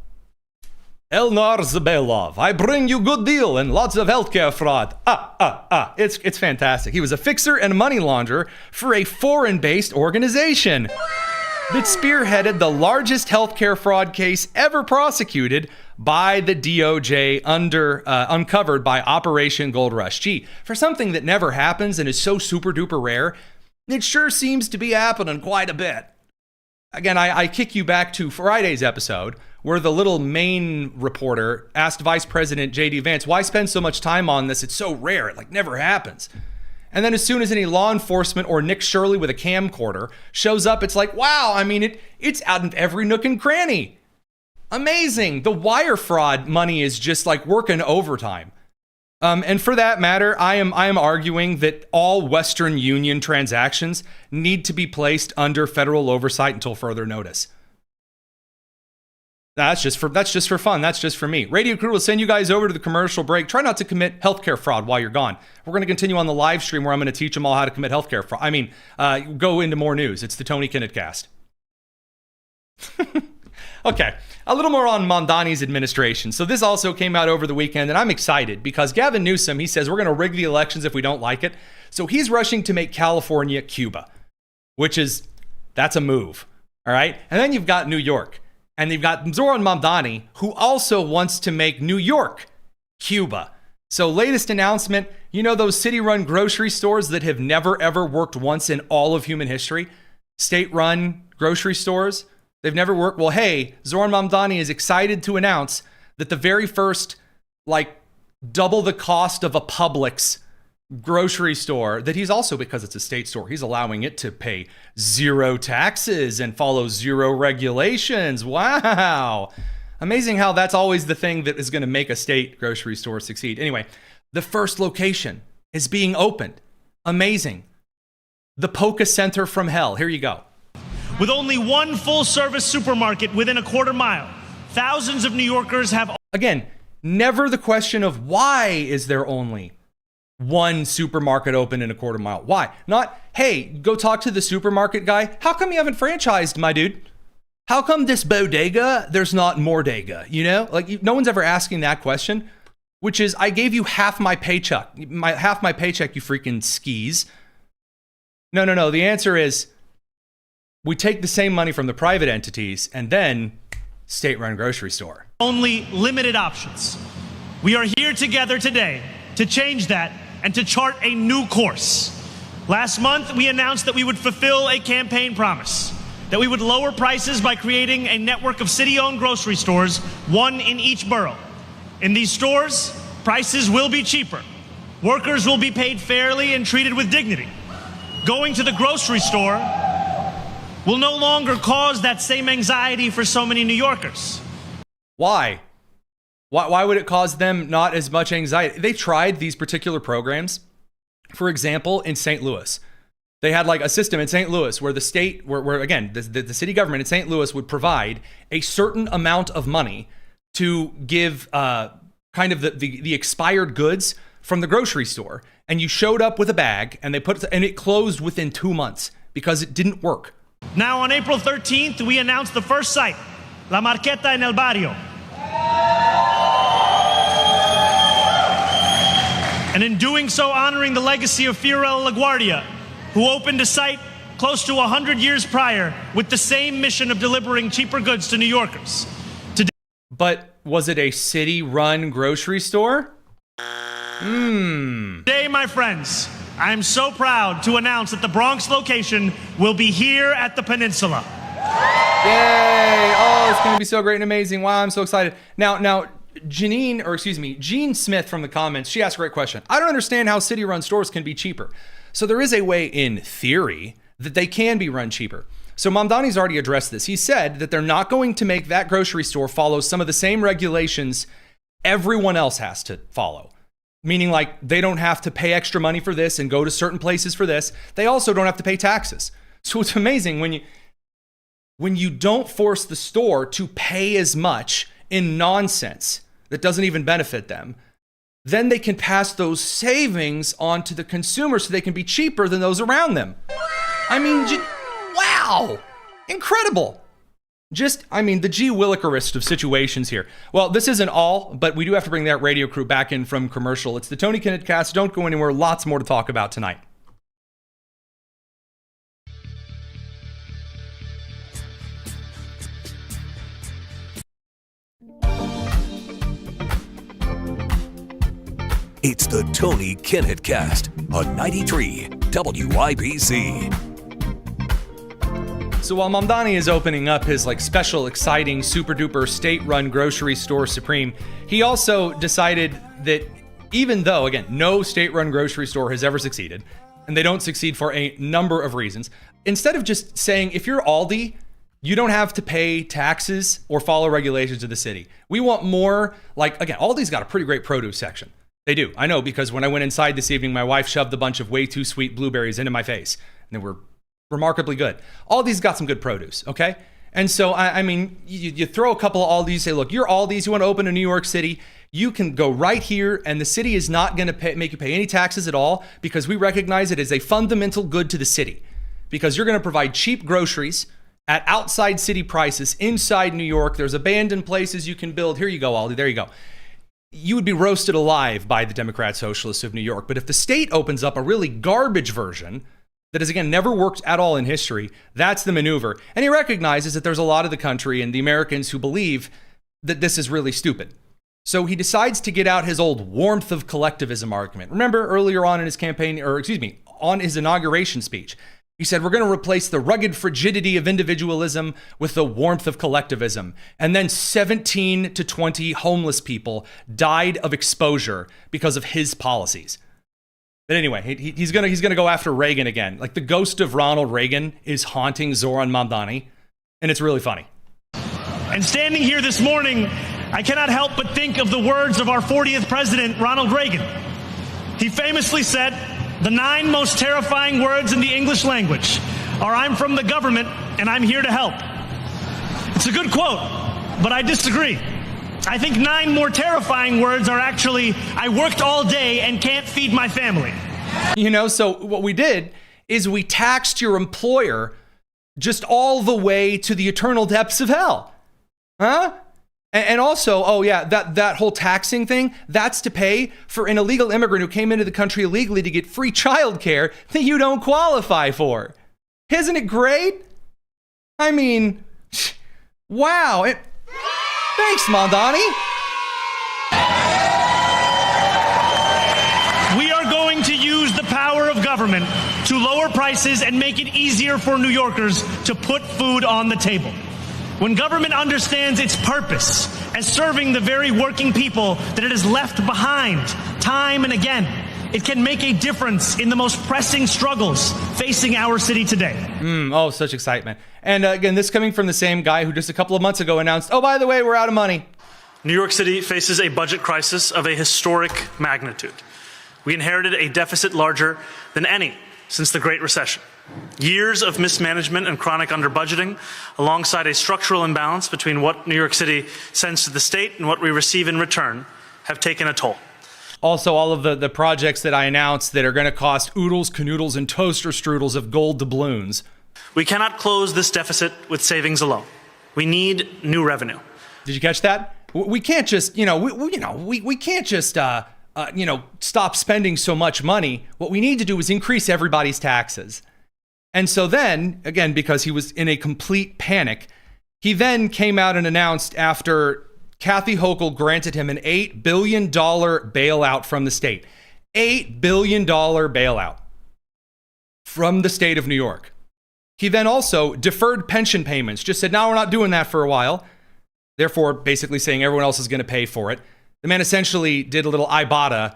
Elnar Zabelov. I bring you good deal and lots of healthcare fraud. It's fantastic. He was a fixer and a money launderer for a foreign-based organization that spearheaded the largest healthcare fraud case ever prosecuted by the DOJ uncovered by Operation Gold Rush. Gee, for something that never happens and is so super duper rare, it sure seems to be happening quite a bit. Again, I kick you back to Friday's episode where the little Maine reporter asked Vice President J.D. Vance, why spend so much time on this? It's so rare. It like never happens. And then as soon as any law enforcement or Nick Shirley with a camcorder shows up, it's like, wow, I mean, it's out in every nook and cranny. Amazing. The wire fraud money is just like working overtime. And for that matter, I am arguing that all Western Union transactions need to be placed under federal oversight until further notice. That's just for fun. That's just for me. Radio Crew will send you guys over to the commercial break. Try not to commit healthcare fraud while you're gone. We're going to continue on the live stream where I'm going to teach them all how to commit healthcare fraud. I mean, go into more news. It's the Tony Kinnett cast. Okay, a little more on Mamdani's administration. So this also came out over the weekend, and I'm excited because Gavin Newsom, he says we're going to rig the elections if we don't like it. So he's rushing to make California Cuba, that's a move. All right, and then you've got New York. And you've got Zohran Mamdani, who also wants to make New York Cuba. So latest announcement, you know those city-run grocery stores that have never, ever worked once in all of human history? State-run grocery stores? They've never worked. Well, hey, Zohran Mamdani is excited to announce that the very first, double the cost of a Publix grocery store that he's also, because it's a state store, he's allowing it to pay zero taxes and follow zero regulations. Wow. Amazing how that's always the thing that is going to make a state grocery store succeed. Anyway, the first location is being opened. Amazing. The Polka Center from hell. Here you go. With only one full-service supermarket within a quarter mile, thousands of New Yorkers have... Again, never the question of why is there only one supermarket open in a quarter mile? Why? Not, hey, go talk to the supermarket guy. How come you haven't franchised, my dude? How come this bodega, there's not more dega? You know, like no one's ever asking that question, which is, I gave you half my paycheck, you freaking skis. No. The answer is, we take the same money from the private entities and then state-run grocery store. Only limited options. We are here together today to change that and to chart a new course. Last month, we announced that we would fulfill a campaign promise, that we would lower prices by creating a network of city-owned grocery stores, one in each borough. In these stores, prices will be cheaper. Workers will be paid fairly and treated with dignity. Going to the grocery store will no longer cause that same anxiety for so many New Yorkers. Why? Why would it cause them not as much anxiety? They tried these particular programs. For example, in St. Louis, they had like a system in St. Louis where the state, where again, the city government in St. Louis would provide a certain amount of money to give kind of the expired goods from the grocery store. And you showed up with a bag and it closed within 2 months because it didn't work. Now on April 13th, we announced the first site, La Marqueta en el Barrio. And in doing so, honoring the legacy of Fiorella LaGuardia, who opened a site close to 100 years prior with the same mission of delivering cheaper goods to New Yorkers. But was it a city-run grocery store? Today, my friends, I am so proud to announce that the Bronx location will be here at the Peninsula. Yay! Oh, it's going to be so great and amazing. Wow, I'm so excited. Now, Jean Smith from the comments, she asked a great question. I don't understand how city-run stores can be cheaper. So there is a way in theory that they can be run cheaper. So Mamdani's already addressed this. He said that they're not going to make that grocery store follow some of the same regulations everyone else has to follow. Meaning like they don't have to pay extra money for this and go to certain places for this. They also don't have to pay taxes. So it's amazing when you don't force the store to pay as much in nonsense that doesn't even benefit them, then they can pass those savings on to the consumer so they can be cheaper than those around them. I mean, wow, incredible. The G. Willikerist of situations here. Well, this isn't all, but we do have to bring that radio crew back in from commercial. It's the Tony Kinnett Cast. Don't go anywhere. Lots more to talk about tonight. It's the Tony Kinnett Cast on 93 WIBC. So while Mamdani is opening up his special, exciting, super duper state-run grocery store supreme, he also decided that even though, again, no state-run grocery store has ever succeeded, and they don't succeed for a number of reasons, instead of just saying, if you're Aldi, you don't have to pay taxes or follow regulations of the city. We want more, again, Aldi's got a pretty great produce section. They do. I know, because when I went inside this evening, my wife shoved a bunch of way too sweet blueberries into my face, and they were remarkably good. Aldi's got some good produce, okay? And so, you throw a couple of Aldi's, say, look, you're Aldi's, you want to open in New York City, you can go right here, and the city is not going to make you pay any taxes at all, because we recognize it as a fundamental good to the city, because you're going to provide cheap groceries at outside city prices inside New York. There's abandoned places you can build. Here you go, Aldi, there you go. You would be roasted alive by the Democrat Socialists of New York. But if the state opens up a really garbage version that has, again, never worked at all in history, that's the maneuver. And he recognizes that there's a lot of the country and the Americans who believe that this is really stupid. So he decides to get out his old warmth of collectivism argument. Remember earlier on in his campaign, on his inauguration speech, he said, we're going to replace the rugged frigidity of individualism with the warmth of collectivism. And then 17 to 20 homeless people died of exposure because of his policies. But anyway, he's gonna go after Reagan again. The ghost of Ronald Reagan is haunting Zohran Mamdani, and it's really funny. And standing here this morning, I cannot help but think of the words of our 40th president, Ronald Reagan. He famously said, "The 9 most terrifying words in the English language are I'm from the government and I'm here to help." It's a good quote, but I disagree. I think 9 more terrifying words are actually, I worked all day and can't feed my family. You know, so what we did is we taxed your employer just all the way to the eternal depths of hell. Huh? And also, oh yeah, that whole taxing thing, that's to pay for an illegal immigrant who came into the country illegally to get free childcare that you don't qualify for. Isn't it great? I mean, wow. Thanks, Mamdani. We are going to use the power of government to lower prices and make it easier for New Yorkers to put food on the table. When government understands its purpose as serving the very working people that it has left behind time and again, it can make a difference in the most pressing struggles facing our city today. Oh, such excitement. And again, this coming from the same guy who just a couple of months ago announced, oh, by the way, we're out of money. New York City faces a budget crisis of a historic magnitude. We inherited a deficit larger than any since the Great Recession. Years of mismanagement and chronic under-budgeting, alongside a structural imbalance between what New York City sends to the state and what we receive in return, have taken a toll. Also, all of the projects that I announced that are going to cost oodles, canoodles, and toaster strudels of gold doubloons. We cannot close this deficit with savings alone. We need new revenue. Did you catch that? We can't just, we can't just, stop spending so much money. What we need to do is increase everybody's taxes. And so then, again, because he was in a complete panic, he then came out and announced, after Kathy Hochul granted him an $8 billion bailout from the state. $8 billion bailout from the state of New York. He then also deferred pension payments, just said, no, we're not doing that for a while. Therefore, basically saying everyone else is going to pay for it. The man essentially did a little Ibotta.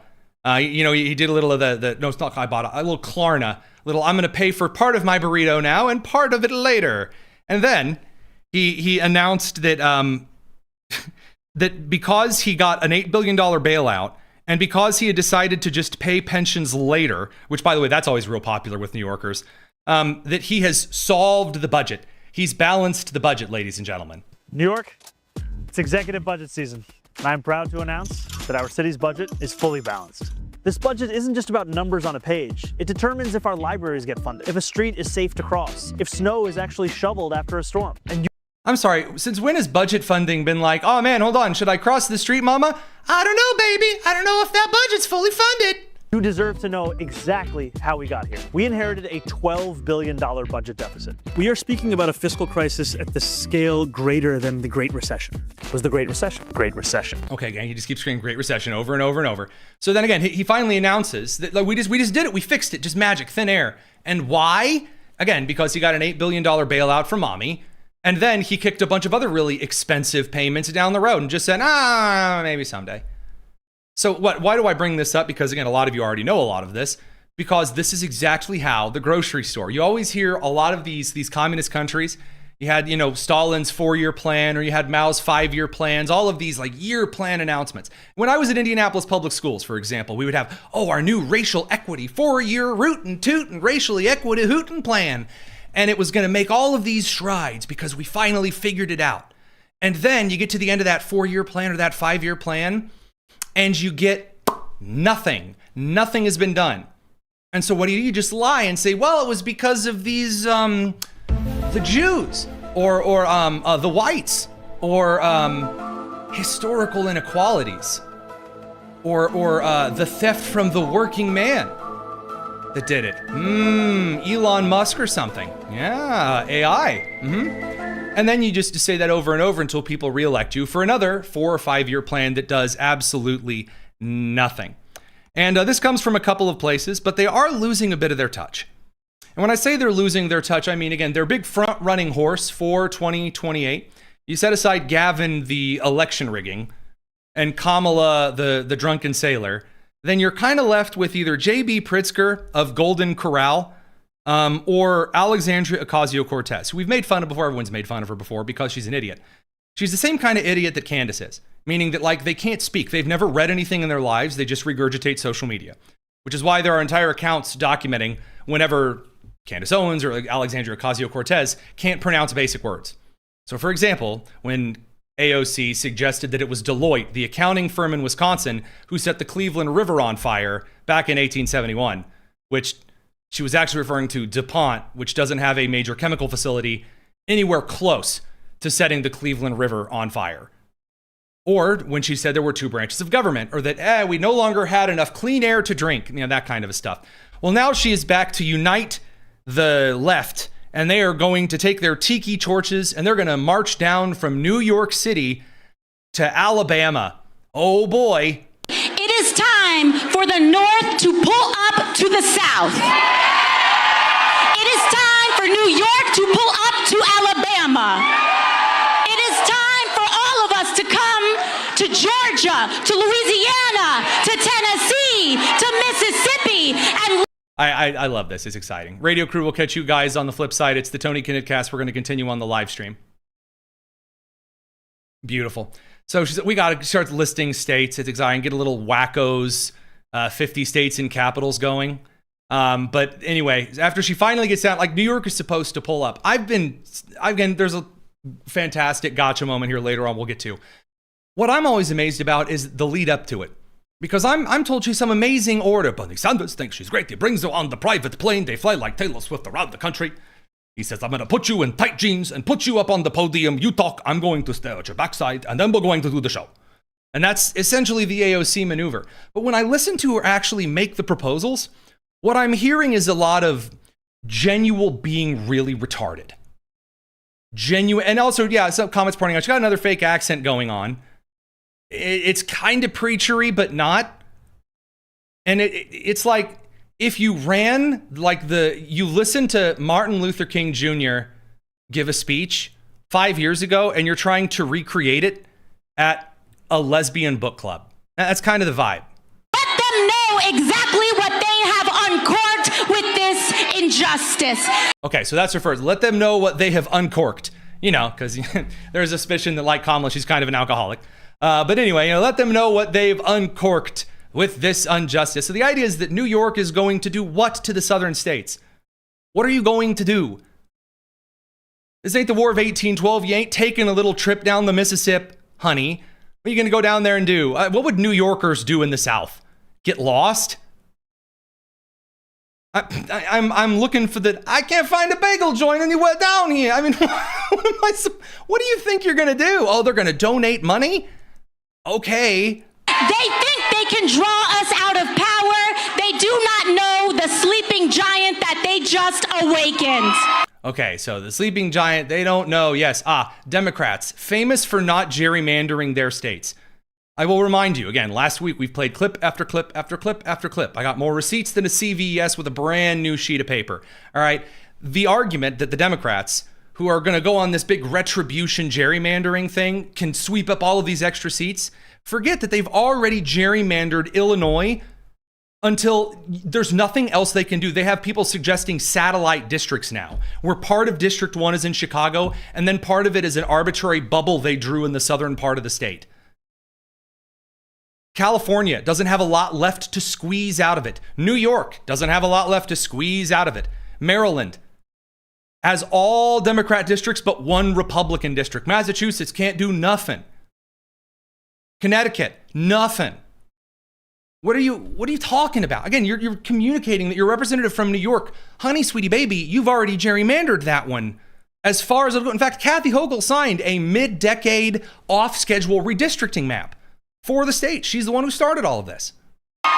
He did a little of no, it's not Ibotta, a little Klarna. I'm going to pay for part of my burrito now and part of it later. And then he announced that that because he got an $8 billion bailout and because he had decided to just pay pensions later, which, by the way, that's always real popular with New Yorkers, that he has solved the budget. He's balanced the budget, ladies and gentlemen. New York, it's executive budget season, and I'm proud to announce that our city's budget is fully balanced. This budget isn't just about numbers on a page. It determines if our libraries get funded, if a street is safe to cross, if snow is actually shoveled after a storm. I'm sorry, since when has budget funding been like, oh man, hold on, should I cross the street, mama? I don't know, baby. I don't know if that budget's fully funded. You deserve to know exactly how we got here. We inherited a $12 billion budget deficit. We are speaking about a fiscal crisis at the scale greater than the Great Recession. Was the Great Recession? Great Recession. Okay, gang, he just keeps screaming Great Recession over and over and over. So then again, he finally announces that we just did it, we fixed it, just magic, thin air. And why? Again, because he got an $8 billion bailout from mommy. And then he kicked a bunch of other really expensive payments down the road and just said, maybe someday. So why do I bring this up? Because again, a lot of you already know a lot of this, because this is exactly how the grocery store. You always hear a lot of these communist countries. You had, Stalin's 4-year plan, or you had Mao's 5-year plans, all of these like year plan announcements. When I was at Indianapolis Public Schools, for example, we would have, our new racial equity 4-year rootin' tootin' racially equity hootin' plan. And it was going to make all of these strides because we finally figured it out. And then you get to the end of that 4-year plan or that 5-year plan, and you get nothing. Nothing has been done. And so what do? You just lie and say, well, it was because of these, the Jews or the whites or historical inequalities or the theft from the working man that did it. Elon Musk or something. Yeah, AI. And then you just say that over and over until people reelect you for another 4 or 5 year plan that does absolutely nothing. And this comes from a couple of places, but they are losing a bit of their touch. And when I say they're losing their touch, I mean, again, their big front-running horse for 2028. You set aside Gavin, the election rigging, and Kamala, the drunken sailor, then you're kind of left with either J.B. Pritzker of Golden Corral or Alexandria Ocasio-Cortez, who we've made fun of before. Everyone's made fun of her before because she's an idiot. She's the same kind of idiot that Candace is, meaning that like they can't speak. They've never read anything in their lives. They just regurgitate social media, which is why there are entire accounts documenting whenever Candace Owens or like Alexandria Ocasio-Cortez can't pronounce basic words. So for example, when AOC suggested that it was Deloitte, the accounting firm in Wisconsin, who set the Cleveland River on fire back in 1871, which she was actually referring to DuPont, which doesn't have a major chemical facility anywhere close to setting the Cleveland River on fire. Or when she said there were two branches of government, or that we no longer had enough clean air to drink, that kind of stuff. Well, now she is back to unite the left, and they are going to take their tiki torches and they're going to march down from New York City to Alabama. Oh boy. It is time for the North to pull up to the South. It is time for New York to pull up to Alabama. It is time for all of us to come to Georgia, to Louisiana, to Tennessee, to Mississippi, and I love this. It's exciting. Radio crew will catch you guys on the flip side. It's the Tony Kinnett cast. We're going to continue on the live stream. Beautiful. So she said, we got to start listing states. It's exciting. Get a little wackos, 50 states and capitals going. But anyway, after she finally gets out, like New York is supposed to pull up. There's a fantastic gotcha moment here later on we'll get to. What I'm always amazed about is the lead up to it. Because I'm told she's some amazing orator. Bernie Sanders thinks she's great. He brings her on the private plane. They fly like Taylor Swift around the country. He says, I'm going to put you in tight jeans and put you up on the podium. You talk, I'm going to stare at your backside, and then we're going to do the show. And that's essentially the AOC maneuver. But when I listen to her actually make the proposals, what I'm hearing is a lot of genuine being really retarded. Genuine. And also, some comments pointing out, she got another fake accent going on. It's kind of preachery, but not. And it's like if you ran you listened to Martin Luther King Jr. give a speech 5 years ago and you're trying to recreate it at a lesbian book club. That's kind of the vibe. let them know exactly what they have uncorked with this injustice. Okay, so that's her first. Let them know what they have uncorked. Because there's a suspicion that, like Kamala, she's kind of an alcoholic. But anyway, let them know what they've uncorked with this injustice. So the idea is that New York is going to do what to the southern states? What are you going to do? This ain't the War of 1812. You ain't taking a little trip down the Mississippi, honey. What are you going to go down there and do? What would New Yorkers do in the South? Get lost? I'm looking for I can't find a bagel joint anywhere down here. I mean, what do you think you're going to do? Oh, they're going to donate money? Okay. They think they can draw us out of power. They do not know the sleeping giant that they just awakened. Okay, so the sleeping giant, they don't know. Yes, Democrats, famous for not gerrymandering their states. I will remind you, again, last week we've played clip after clip after clip after clip. I got more receipts than a CVS with a brand new sheet of paper. All right, the argument that the Democrats, who are going to go on this big retribution gerrymandering thing, can sweep up all of these extra seats, forget that they've already gerrymandered Illinois until there's nothing else they can do. They have people suggesting satellite districts now, where part of District 1 is in Chicago, and then part of it is an arbitrary bubble they drew in the southern part of the state. California doesn't have a lot left to squeeze out of it. New York doesn't have a lot left to squeeze out of it. Maryland has all Democrat districts but one Republican district. Massachusetts can't do nothing. Connecticut, nothing. What are you talking about? Again, you're communicating that you're representative from New York. Honey, sweetie baby, you've already gerrymandered that one. As far as, in fact, Kathy Hochul signed a mid-decade off-schedule redistricting map for the state. She's the one who started all of this. Because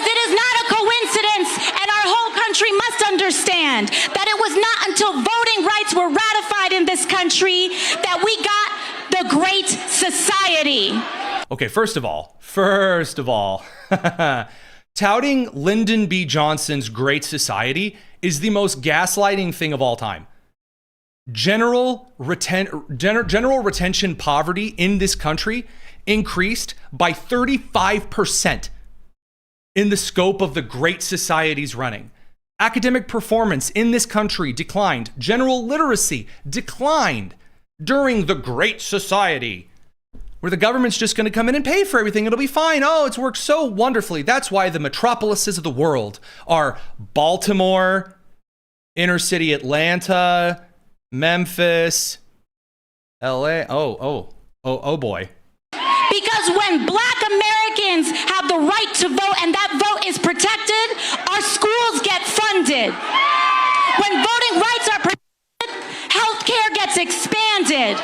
it is not a coincidence, and our whole country must understand that it was not until voting rights were ratified in this country that we got the Great Society. Okay, first of all, touting Lyndon B. Johnson's Great Society is the most gaslighting thing of all time. General retention poverty in this country increased by 35% in the scope of the Great Society's running. Academic performance in this country declined. General literacy declined. during the Great Society, where the government's just going to come in and pay for everything. It'll be fine. Oh, it's worked so wonderfully. That's why the metropolises of the world are Baltimore, inner city Atlanta, Memphis, LA. Oh boy. Because when Black Americans have the right to vote and that vote is protected, our schools get funded. When voting rights are protected, healthcare gets expanded.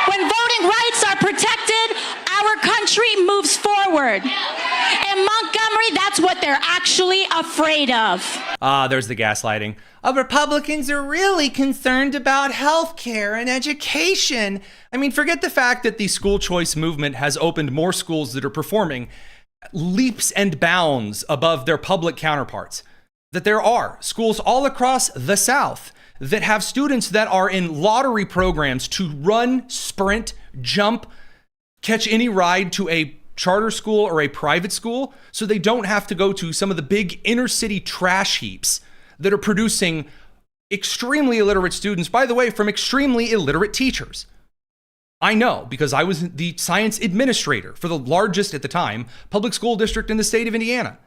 When voting rights are protected, our country moves forward. In Montgomery, that's what they're actually afraid of. There's the gaslighting. Republicans are really concerned about healthcare and education. I mean, forget the fact that the school choice movement has opened more schools that are performing leaps and bounds above their public counterparts. That there are schools all across the South that have students that are in lottery programs to run, sprint, jump, catch any ride to a charter school or a private school, so they don't have to go to some of the big inner city trash heaps that are producing extremely illiterate students, by the way, from extremely illiterate teachers. I know, because I was the science administrator for the largest, at the time, public school district in the state of Indiana.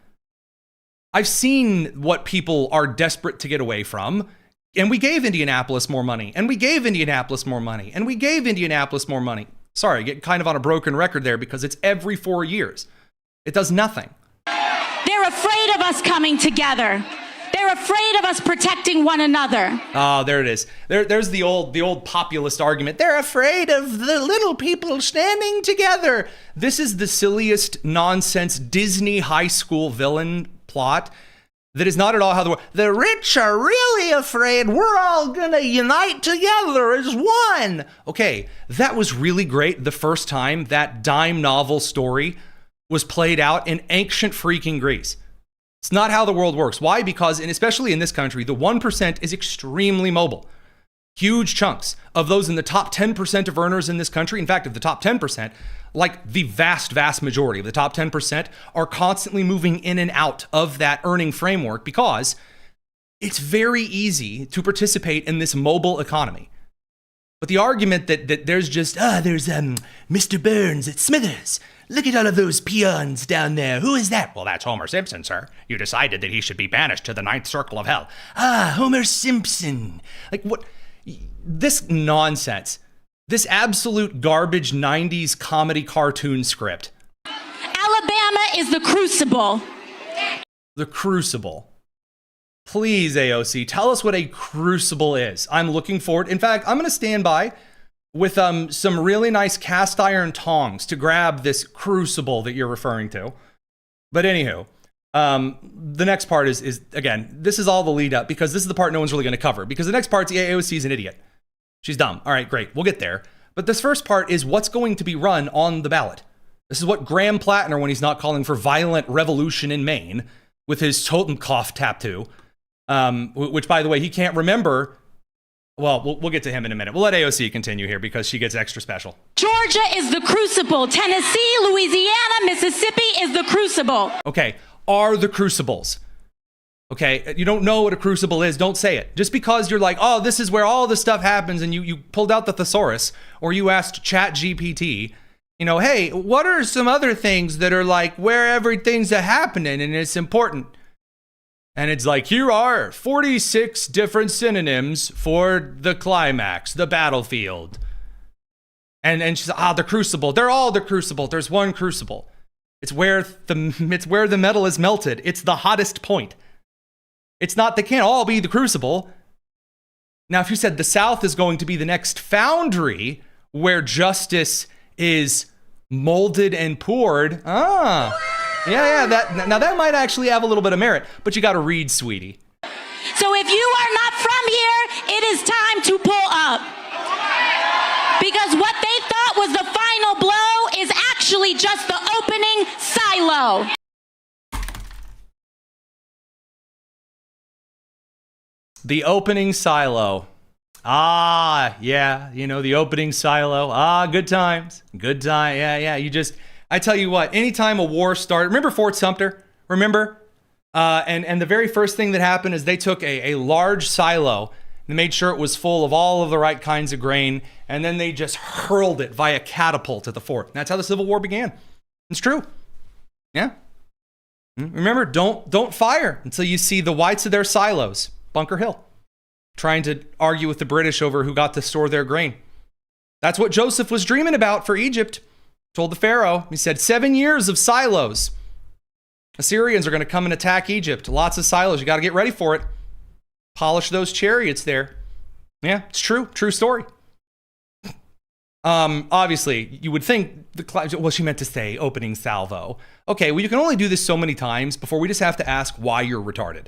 I've seen what people are desperate to get away from, and we gave Indianapolis more money, and we gave Indianapolis more money, and we gave Indianapolis more money. Sorry, getting kind of on a broken record there because it's every 4 years. It does nothing. They're afraid of us coming together. They're afraid of us protecting one another. Oh, there it is. There's the old populist argument. They're afraid of the little people standing together. This is the silliest nonsense Disney high school villain plot that is not at all how the rich are really afraid we're all gonna unite together as one. Okay, that was really great the first time that dime novel story was played out in ancient freaking Greece. It's not how the world works. Why? Because, and especially in this country, the 1% is extremely mobile. Huge chunks of those in the top 10% of earners in this country, in fact, of the top 10%, like the vast majority of the top 10% are constantly moving in and out of that earning framework because it's very easy to participate in this mobile economy. But the argument that there's just, there's Mr. Burns at Smithers. Look at all of those peons down there. Who is that? Well, that's Homer Simpson, sir. You decided that he should be banished to the 9th circle of hell. Homer Simpson. Like what? This nonsense. This absolute garbage 90s comedy cartoon script. Alabama is the crucible. The crucible. Please, AOC, tell us what a crucible is. I'm looking forward. In fact, I'm going to stand by with some really nice cast iron tongs to grab this crucible that you're referring to. But anywho, the next part is again, this is all the lead up because this is the part no one's really going to cover because the next part's AOC's an idiot. She's dumb. All right, great. We'll get there. But this first part is what's going to be run on the ballot. This is what Graham Plattner, when he's not calling for violent revolution in Maine with his Totenkopf tattoo, which, by the way, he can't remember. Well, we'll get to him in a minute. We'll let AOC continue here because she gets extra special. Georgia is the crucible. Tennessee, Louisiana, Mississippi is the crucible. Okay, are the crucibles. Okay, you don't know what a crucible is, don't say it. Just because you're like, oh, this is where all this stuff happens, and you pulled out the thesaurus, or you asked ChatGPT, hey, what are some other things that are like where everything's happening and it's important? And it's like, here are 46 different synonyms for the climax, the battlefield. And she's the crucible. They're all the crucible. There's one crucible. It's where the metal is melted. It's the hottest point. It's not, they can't all be the crucible. Now, if you said the South is going to be the next foundry where justice is molded and poured, that might actually have a little bit of merit, but you got to read, sweetie. So if you are not from here, it is time to pull up. Because what they thought was the final blow is actually just the opening silo. The opening silo. The opening silo. Good times. Good time. Yeah. I tell you what, anytime a war started, remember Fort Sumter? Remember? And the very first thing that happened is they took a large silo They made sure it was full of all of the right kinds of grain, and then they just hurled it via catapult at the fort. And that's how the Civil War began. It's true. Yeah. Remember, don't fire until you see the whites of their silos, Bunker Hill, trying to argue with the British over who got to store their grain. That's what Joseph was dreaming about for Egypt. Told the Pharaoh, he said, 7 years of silos. Assyrians are going to come and attack Egypt. Lots of silos. You got to get ready for it. Polish those chariots there. Yeah, it's true. True story. Obviously, you would think, well, she meant to say opening salvo. Okay, well, you can only do this so many times before we just have to ask why you're retarded.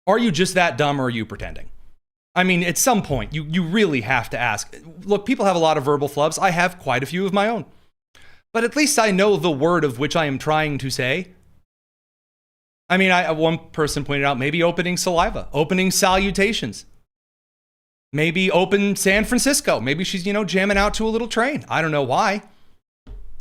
Are you just that dumb, or are you pretending? I mean, at some point, you really have to ask. Look, people have a lot of verbal flubs. I have quite a few of my own. But at least I know the word of which I am trying to say. I mean, one person pointed out maybe opening saliva, opening salutations. Maybe open San Francisco. Maybe she's, jamming out to a little train. I don't know why.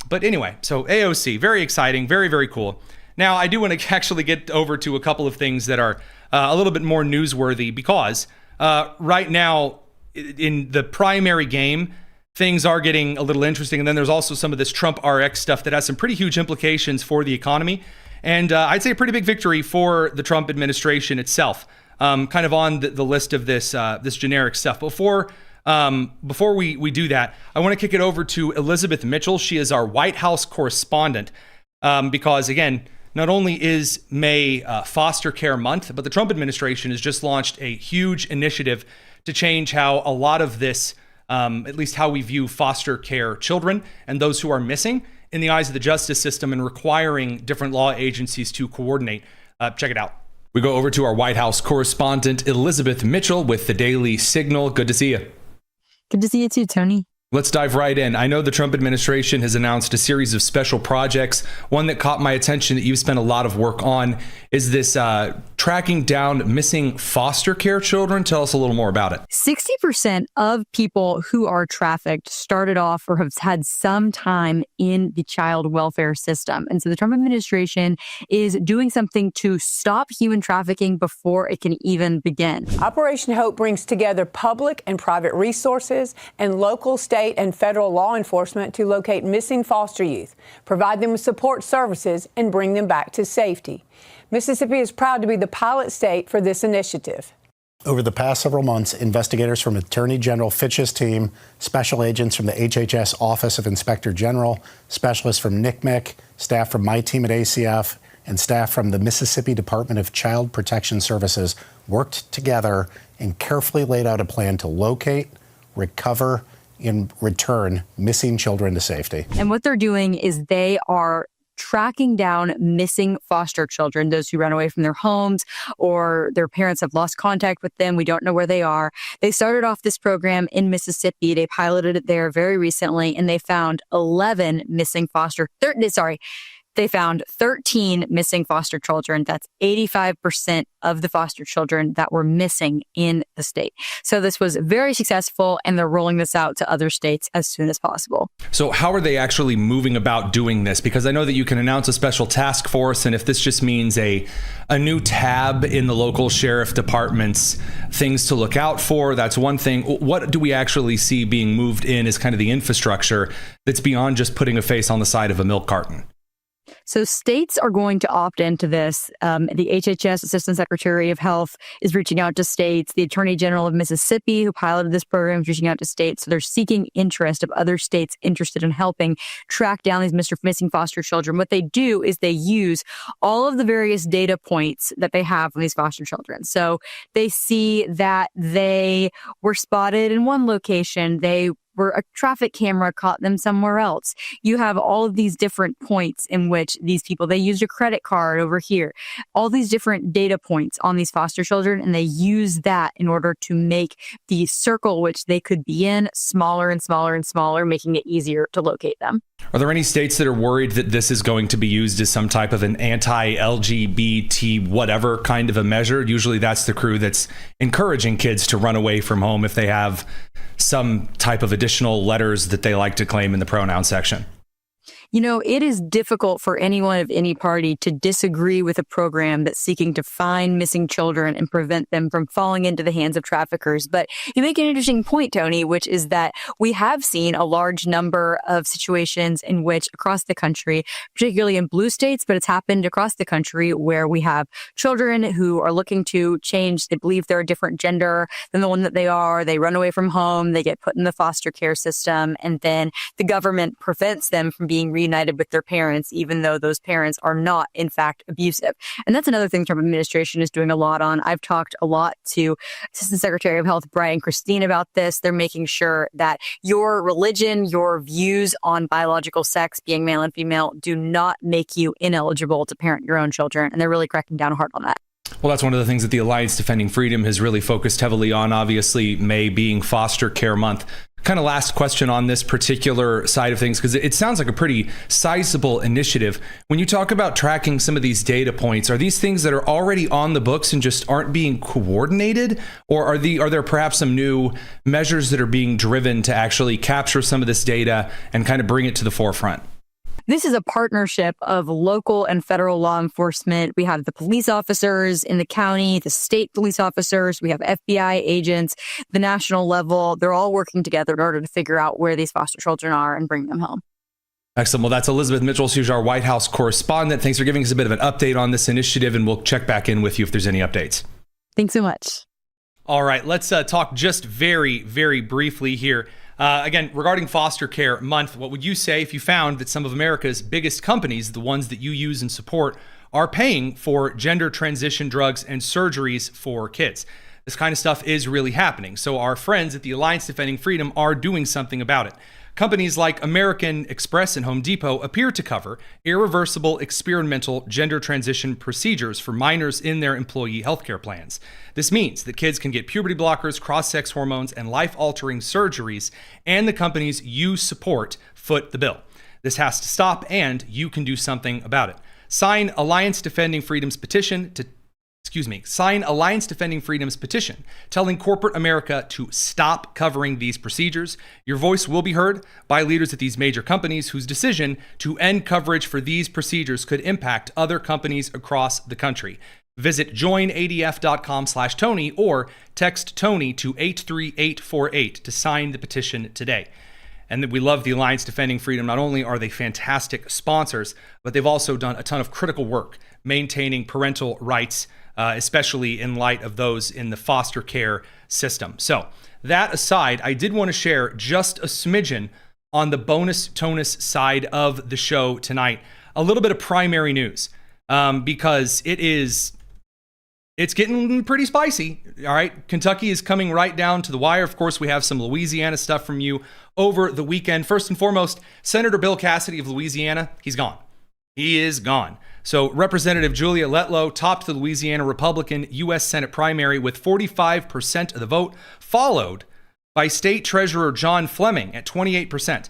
But anyway, so AOC, very exciting, very, very cool. Now, I do want to actually get over to a couple of things that are a little bit more newsworthy because right now in the primary game, things are getting a little interesting. And then there's also some of this Trump RX stuff that has some pretty huge implications for the economy. And I'd say a pretty big victory for the Trump administration itself. Kind of on the list of this generic stuff. Before we do that, I want to kick it over to Elizabeth Mitchell. She is our White House correspondent because, again, not only is May Foster Care Month, but the Trump administration has just launched a huge initiative to change how a lot of this, at least how we view foster care children and those who are missing in the eyes of the justice system, and requiring different law agencies to coordinate. Check it out. We go over to our White House correspondent, Elizabeth Mitchell, with the Daily Signal. Good to see you. Good to see you too, Tony. Let's dive right in. I know the Trump administration has announced a series of special projects. One that caught my attention that you've spent a lot of work on is this tracking down missing foster care children. Tell us a little more about it. 60% of people who are trafficked started off or have had some time in the child welfare system. And so the Trump administration is doing something to stop human trafficking before it can even begin. Operation Hope brings together public and private resources and local, state, and federal law enforcement to locate missing foster youth, provide them with support services, and bring them back to safety. Mississippi is proud to be the pilot state for this initiative. Over the past several months, investigators from Attorney General Fitch's team, special agents from the HHS Office of Inspector General, specialists from NCMEC, staff from my team at ACF, and staff from the Mississippi Department of Child Protection Services worked together and carefully laid out a plan to locate, recover, and return missing children to safety. And what they're doing is they are tracking down missing foster children, those who ran away from their homes or their parents have lost contact with them. We don't know where they are. They started off this program in Mississippi. They piloted it there very recently, and they found 11 missing They found 13 missing foster children. That's 85% of the foster children that were missing in the state. So this was very successful, and they're rolling this out to other states as soon as possible. So how are they actually moving about doing this? Because I know that you can announce a special task force, and if this just means a new tab in the local sheriff departments, things to look out for, that's one thing. What do we actually see being moved in as kind of the infrastructure that's beyond just putting a face on the side of a milk carton? So states are going to opt into this. The HHS Assistant Secretary of Health is reaching out to states. The Attorney General of Mississippi, who piloted this program, is reaching out to states. So they're seeking interest of other states interested in helping track down these missing foster children. What they do is they use all of the various data points that they have from these foster children. So they see that they were spotted in one location. Where a traffic camera caught them somewhere else. You have all of these different points in which these people, they used a credit card over here, all these different data points on these foster children, and they use that in order to make the circle which they could be in smaller and smaller and smaller, making it easier to locate them. Are there any states that are worried that this is going to be used as some type of an anti-LGBT whatever kind of a measure? Usually that's the crew that's encouraging kids to run away from home if they have some type of additional letters that they like to claim in the pronoun section. You know, it is difficult for anyone of any party to disagree with a program that's seeking to find missing children and prevent them from falling into the hands of traffickers. But you make an interesting point, Tony, which is that we have seen a large number of situations in which across the country, particularly in blue states, but it's happened across the country where we have children who are looking to change. They believe they're a different gender than the one that they are. They run away from home. They get put in the foster care system. And then the government prevents them from being reunited with their parents, even though those parents are not, in fact, abusive. And that's another thing the Trump administration is doing a lot on. I've talked a lot to Assistant Secretary of Health Brian Christine about this. They're making sure that your religion, your views on biological sex, being male and female, do not make you ineligible to parent your own children. And they're really cracking down hard on that. Well, that's one of the things that the Alliance Defending Freedom has really focused heavily on, obviously, May being Foster Care Month. Kind of last question on this particular side of things, because it sounds like a pretty sizable initiative. When you talk about tracking some of these data points, are these things that are already on the books and just aren't being coordinated? Or are there perhaps some new measures that are being driven to actually capture some of this data and kind of bring it to the forefront? This is a partnership of local and federal law enforcement. We have the police officers in the county, the state police officers, we have FBI agents, the national level. They're all working together in order to figure out where these foster children are and bring them home. Excellent. Well, that's Elizabeth Mitchell. She's our White House correspondent. Thanks for giving us a bit of an update on this initiative, and we'll check back in with you if there's any updates. Thanks so much. All right, let's talk just very, very briefly here. Again, regarding Foster Care Month, what would you say if you found that some of America's biggest companies, the ones that you use and support, are paying for gender transition drugs and surgeries for kids? This kind of stuff is really happening. So our friends at the Alliance Defending Freedom are doing something about it. Companies like American Express and Home Depot appear to cover irreversible experimental gender transition procedures for minors in their employee healthcare plans. This means that kids can get puberty blockers, cross-sex hormones, and life-altering surgeries, and the companies you support foot the bill. This has to stop, and you can do something about it. Sign Alliance Defending Freedom's petition telling corporate America to stop covering these procedures. Your voice will be heard by leaders at these major companies whose decision to end coverage for these procedures could impact other companies across the country. Visit joinadf.com/Tony or text Tony to 83848 to sign the petition today. And we love the Alliance Defending Freedom. Not only are they fantastic sponsors, but they've also done a ton of critical work maintaining parental rights, especially in light of those in the foster care system. So that aside, I did want to share just a smidgen on the bonus tonus side of the show tonight. A little bit of primary news, because it's getting pretty spicy. All right. Kentucky is coming right down to the wire. Of course, we have some Louisiana stuff from you over the weekend. First and foremost, Senator Bill Cassidy of Louisiana, he's gone. He is gone. So Representative Julia Letlow topped the Louisiana Republican U.S. Senate primary with 45% of the vote, followed by State Treasurer John Fleming at 28%,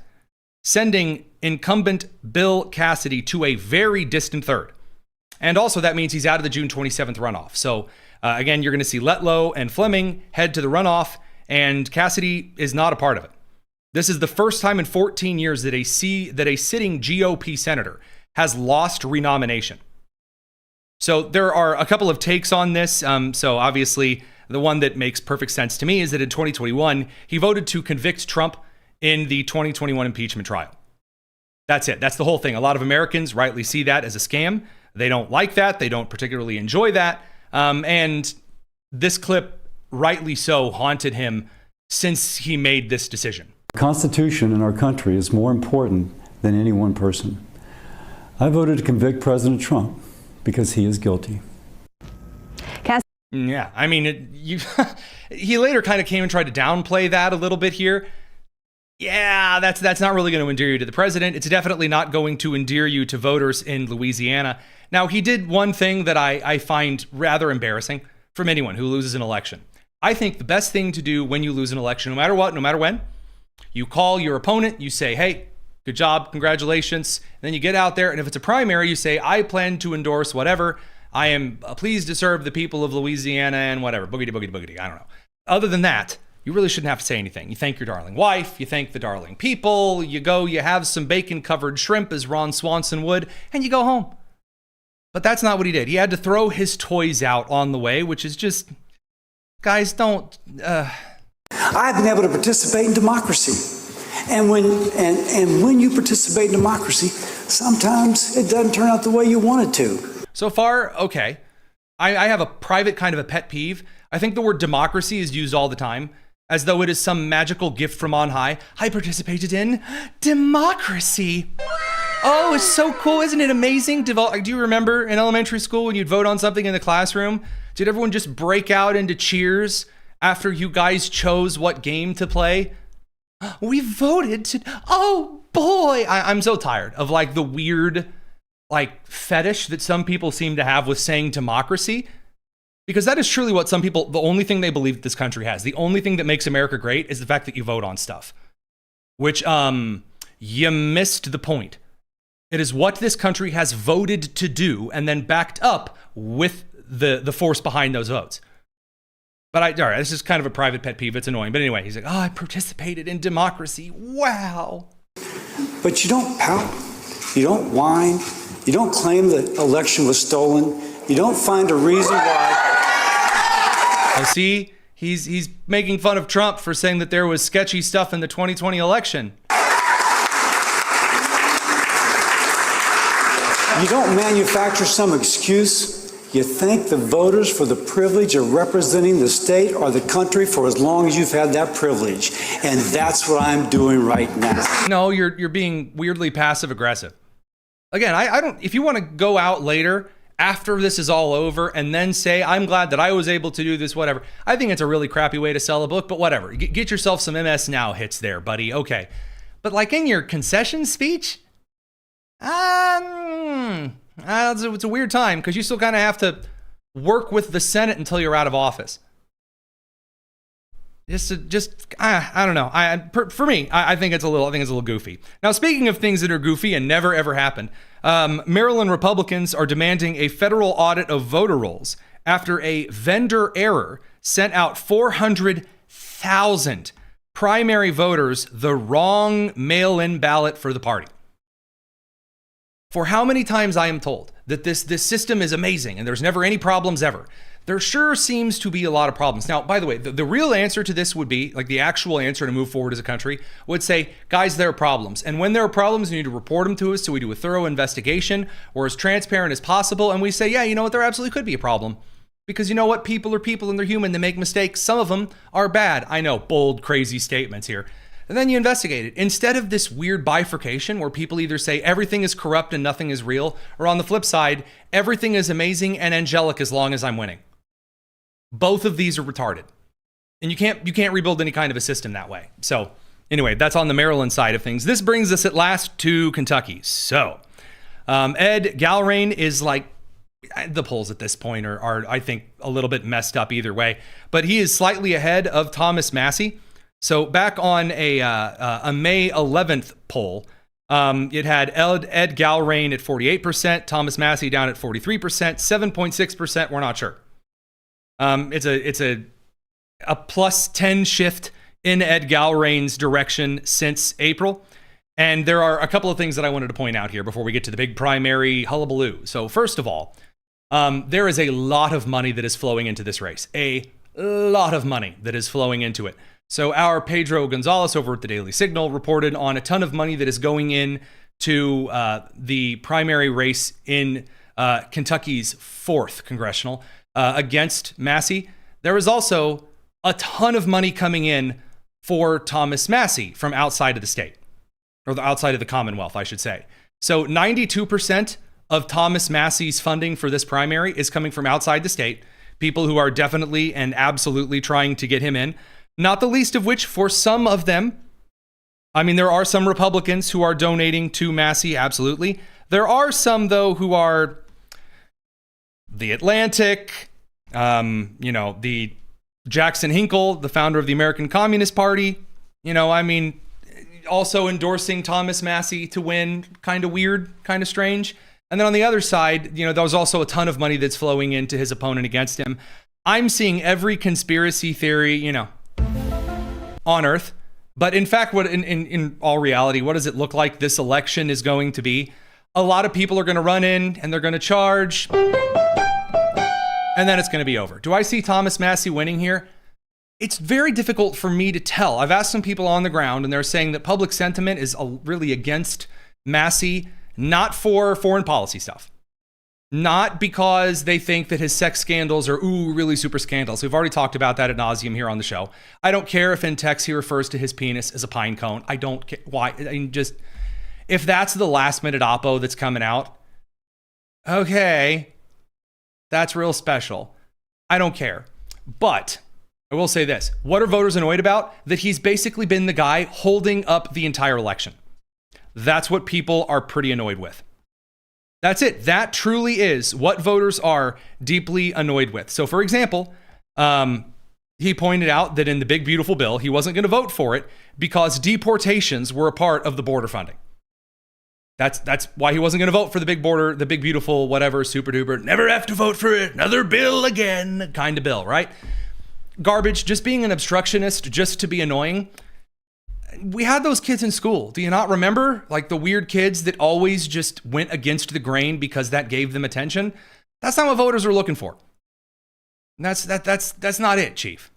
sending incumbent Bill Cassidy to a very distant third. And also that means he's out of the June 27th runoff. So again, you're going to see Letlow and Fleming head to the runoff, and Cassidy is not a part of it. This is the first time in 14 years that a sitting GOP senator has lost renomination. So there are a couple of takes on this. So obviously, the one that makes perfect sense to me is that in 2021, he voted to convict Trump in the 2021 impeachment trial. That's it. That's the whole thing. A lot of Americans rightly see that as a scam. They don't like that. They don't particularly enjoy that. And this clip, rightly so, haunted him since he made this decision. The Constitution in our country is more important than any one person. I voted to convict President Trump because he is guilty. Yeah, I mean, he later kind of came and tried to downplay that a little bit here. Yeah, that's not really going to endear you to the president. It's definitely not going to endear you to voters in Louisiana. Now, he did one thing that I find rather embarrassing from anyone who loses an election. I think the best thing to do when you lose an election, no matter what, no matter when, you call your opponent, you say, hey, good job, congratulations. And then you get out there, and if it's a primary, you say, I plan to endorse whatever. I am pleased to serve the people of Louisiana and whatever, boogity, boogity, boogity, I don't know. Other than that, you really shouldn't have to say anything. You thank your darling wife, you thank the darling people, you go, you have some bacon-covered shrimp, as Ron Swanson would, and you go home. But that's not what he did. He had to throw his toys out on the way, which is just, guys, don't. I've been able to participate in democracy. And when you participate in democracy, sometimes it doesn't turn out the way you want it to. So far, okay. I have a private kind of a pet peeve. I think the word democracy is used all the time, as though it is some magical gift from on high. I participated in democracy. Oh, it's so cool. Isn't it amazing? Do you remember in elementary school when you'd vote on something in the classroom? Did everyone just break out into cheers after you guys chose what game to play? We voted to, oh boy. I'm so tired of like the weird like fetish that some people seem to have with saying democracy. Because that is truly what some people, the only thing they believe that this country has. The only thing that makes America great is the fact that you vote on stuff. Which, you missed the point. It is what this country has voted to do and then backed up with the force behind those votes. But all right, this is kind of a private pet peeve. It's annoying. But anyway, he's like, oh, I participated in democracy. Wow. But you don't pout. You don't whine. You don't claim the election was stolen. You don't find a reason why. Oh, see, he's making fun of Trump for saying that there was sketchy stuff in the 2020 election. You don't manufacture some excuse. You thank the voters for the privilege of representing the state or the country for as long as you've had that privilege. And that's what I'm doing right now. No, you're being weirdly passive aggressive. Again, I don't, if you want to go out later after this is all over and then say, I'm glad that I was able to do this, whatever. I think it's a really crappy way to sell a book, but whatever. Get yourself some MS Now hits there, buddy. Okay. But like in your concession speech, it's a weird time because you still kind of have to work with the Senate until you're out of office. I don't know. For me, I think it's a little goofy. Now, speaking of things that are goofy and never ever happened, Maryland Republicans are demanding a federal audit of voter rolls after a vendor error sent out 400,000 primary voters the wrong mail-in ballot for the party. For how many times I am told that this system is amazing and there's never any problems ever. There sure seems to be a lot of problems. Now, by the way, the real answer to this would be, like the actual answer to move forward as a country would say, guys, there are problems. And when there are problems, you need to report them to us so we do a thorough investigation. We're as transparent as possible. And we say, yeah, you know what, there absolutely could be a problem. Because you know what, people are people and they're human. They make mistakes. Some of them are bad. I know, bold, crazy statements here. And then you investigate it. Instead of this weird bifurcation where people either say everything is corrupt and nothing is real, or on the flip side, everything is amazing and angelic as long as I'm winning. Both of these are retarded. And you can't rebuild any kind of a system that way. So anyway, that's on the Maryland side of things. This brings us at last to Kentucky. So Ed Galrain is like, the polls at this point are I think a little bit messed up either way, but he is slightly ahead of Thomas Massie. So back on a May 11th poll, it had Ed Galrain at 48%, Thomas Massie down at 43%, 7.6%, we're not sure. It's a plus 10 shift in Ed Galrain's direction since April. And there are a couple of things that I wanted to point out here before we get to the big primary hullabaloo. So first of all, there is a lot of money that is flowing into this race. A lot of money that is flowing into it. So our Pedro Gonzalez over at the Daily Signal reported on a ton of money that is going in to the primary race in Kentucky's 4th congressional against Massie. There is also a ton of money coming in for Thomas Massie from outside of the state, or outside of the Commonwealth, I should say. So 92% of Thomas Massie's funding for this primary is coming from outside the state, people who are definitely and absolutely trying to get him in. Not the least of which, for some of them, I mean, there are some Republicans who are donating to Massie, absolutely. There are some, though, who are The Atlantic, the Jackson Hinkle, the founder of the American Communist Party, also endorsing Thomas Massie to win. Kind of weird, kind of strange. And then on the other side, there was also a ton of money that's flowing into his opponent against him. I'm seeing every conspiracy theory, on earth. But in fact, what in all reality, what does it look like this election is going to be? A lot of people are going to run in and they're going to charge, and then it's going to be over. Do I see Thomas Massie winning here? It's very difficult for me to tell. I've asked some people on the ground, and they're saying that public sentiment is really against Massie, not for foreign policy stuff. Not because they think that his sex scandals are, really super scandals. We've already talked about that ad nauseum here on the show. I don't care if in text he refers to his penis as a pine cone. I don't care. Why? I mean, just, if that's the last minute oppo that's coming out, okay, that's real special. I don't care. But I will say this. What are voters annoyed about? That he's basically been the guy holding up the entire election. That's what people are pretty annoyed with. That's it. That truly is what voters are deeply annoyed with. So, for example, he pointed out that in the big, beautiful bill, he wasn't going to vote for it because deportations were a part of the border funding. That's why he wasn't going to vote for the big border, the big, beautiful, whatever, super duper, never have to vote for another bill again kind of bill, right? Garbage, just being an obstructionist, just to be annoying. We had those kids in school. Do you not remember? Like the weird kids that always just went against the grain because that gave them attention. That's not what voters are looking for. That's not it, Chief.